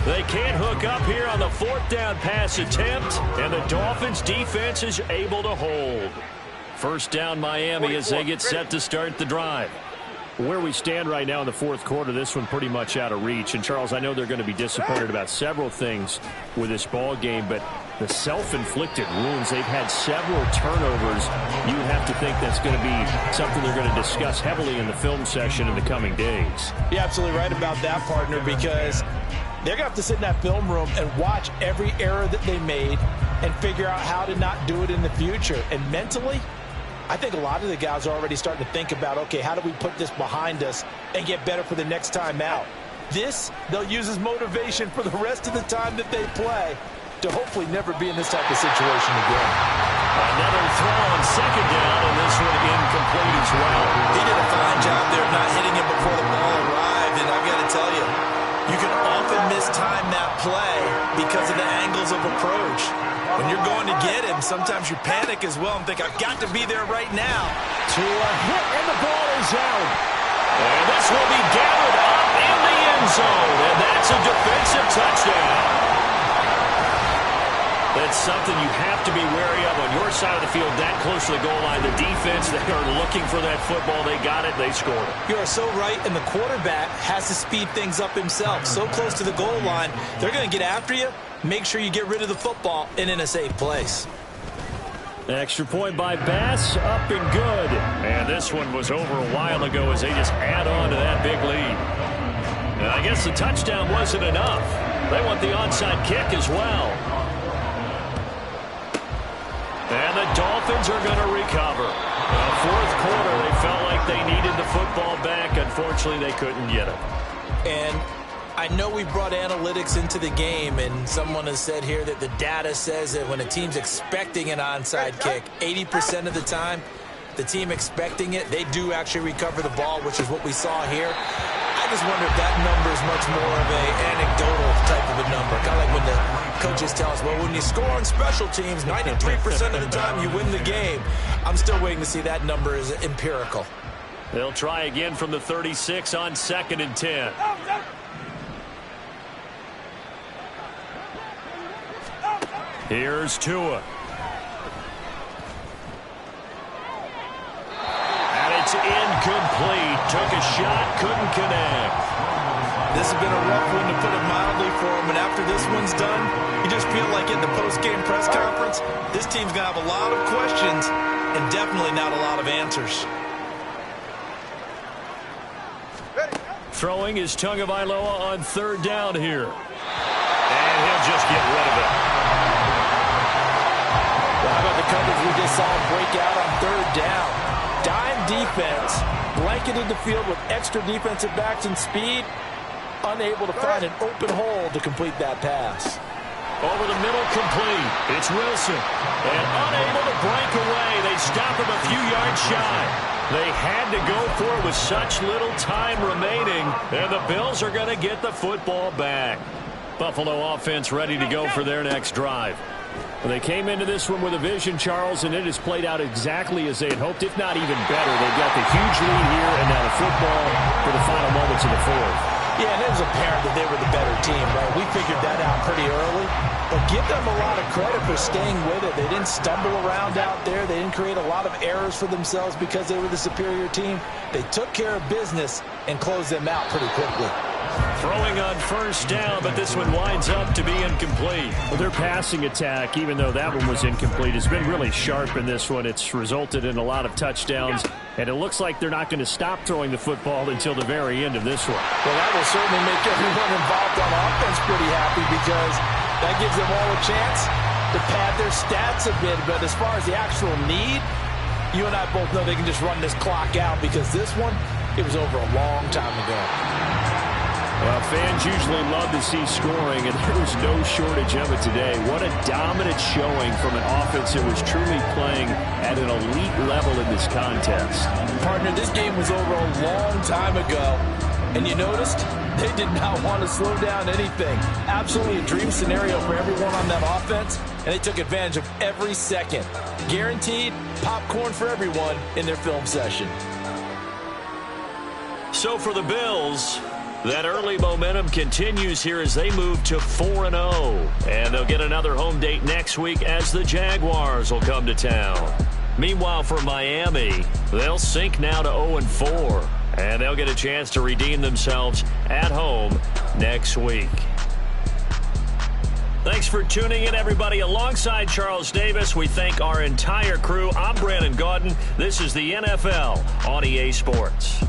Speaker 8: They can't hook up here on the 4th down pass attempt, and the Dolphins defense is able to hold. 1st down Miami as they get set to start the drive.
Speaker 10: Where we stand right now in the 4th quarter, this one pretty much out of reach. And, Charles, I know they're going to be disappointed about several things with this ball game, but the self-inflicted wounds, they've had several turnovers. You have to think that's going to be something they're going to discuss heavily in the film session in the coming days.
Speaker 12: You're absolutely right about that, partner, because they're going to have to sit in that film room and watch every error that they made and figure out how to not do it in the future. And mentally, I think a lot of the guys are already starting to think about, okay, how do we put this behind us and get better for the next time out? This, they'll use as motivation for the rest of the time that they play to hopefully never be in this type of situation again.
Speaker 8: Another throw on 2nd down, and this one incomplete as well.
Speaker 12: He did a fine job there of not hitting him before the ball arrived, and I've got to tell you, you can often mistime that play because of the angles of approach. When you're going to get him, sometimes you panic as well and think, I've got to be there right now.
Speaker 8: To a hit, and the ball is out. And this will be gathered up in the end zone, and that's a defensive touchdown. That's something you have to be wary of on your side of the field, that close to the goal line. The defense, they are looking for that football. They got it. They scored it.
Speaker 12: You are so right, and the quarterback has to speed things up himself. So close to the goal line, they're going to get after you. Make sure you get rid of the football and in a safe place.
Speaker 10: Extra point by Bass, up and good.
Speaker 8: And this one was over a while ago as they just add on to that big lead. And I guess the touchdown wasn't enough. They want the onside kick as well. And the Dolphins are going to recover. In the 4th quarter, they felt like they needed the football back. Unfortunately, they couldn't get it.
Speaker 12: And I know we brought analytics into the game, and someone has said here that the data says that when a team's expecting an onside kick, 80% of the time, the team expecting it, they do actually recover the ball, which is what we saw here. I just wonder if that number is much more of an anecdotal type of a number. Kind of like when the coaches tell us, well, when you score on special teams, 93% of the time you win the game. I'm still waiting to see that number is empirical.
Speaker 8: They'll try again from the 36 on 2nd and 10. Here's Tua. And it's couldn't connect.
Speaker 12: This has been a rough one, to put it mildly, for him. And after this one's done, you just feel like in the post-game press conference, this team's going to have a lot of questions and definitely not a lot of answers.
Speaker 8: Throwing is Tagovailoa on third down here. And he'll just get rid of it.
Speaker 12: Well, how about the coverage we just saw break out on third down? Dime defense, blanketed the field with extra defensive backs and speed, unable to find an open hole to complete that pass.
Speaker 8: Over the middle, complete. It's Wilson. And unable to break away. They stop him a few yards shy. They had to go for it with such little time remaining. And the Bills are going to get the football back. Buffalo offense ready to go for their next drive. Well, they came into this one with a vision, Charles, and it has played out exactly as they had hoped, if not even better. They've got the huge lead here, and now the football for the final moments of the fourth.
Speaker 12: Yeah, and it was apparent that they were the better team, right? We figured that out pretty early. But give them a lot of credit for staying with it. They didn't stumble around out there. They didn't create a lot of errors for themselves because they were the superior team. They took care of business and closed them out pretty quickly.
Speaker 8: Throwing on first down, but this one winds up to be incomplete.
Speaker 10: Well, their passing attack, even though that one was incomplete, has been really sharp in this one. It's resulted in a lot of touchdowns, and it looks like they're not going to stop throwing the football until the very end of this one.
Speaker 12: Well, that will certainly make everyone involved on offense pretty happy, because that gives them all a chance to pad their stats a bit. But as far as the actual need, you and I both know they can just run this clock out, because this one, it was over a long time ago.
Speaker 10: Well, fans usually love to see scoring, and there was no shortage of it today. What a dominant showing from an offense that was truly playing at an elite level in this contest.
Speaker 12: Partner, this game was over a long time ago, and you noticed they did not want to slow down anything. Absolutely a dream scenario for everyone on that offense, and they took advantage of every second. Guaranteed popcorn for everyone in their film session.
Speaker 8: So for the Bills, that early momentum continues here as they move to 4-0. And they'll get another home date next week as the Jaguars will come to town. Meanwhile, for Miami, they'll sink now to 0-4. And they'll get a chance to redeem themselves at home next week. Thanks for tuning in, everybody. Alongside Charles Davis, we thank our entire crew. I'm Brandon Gaudin. This is the NFL on EA Sports.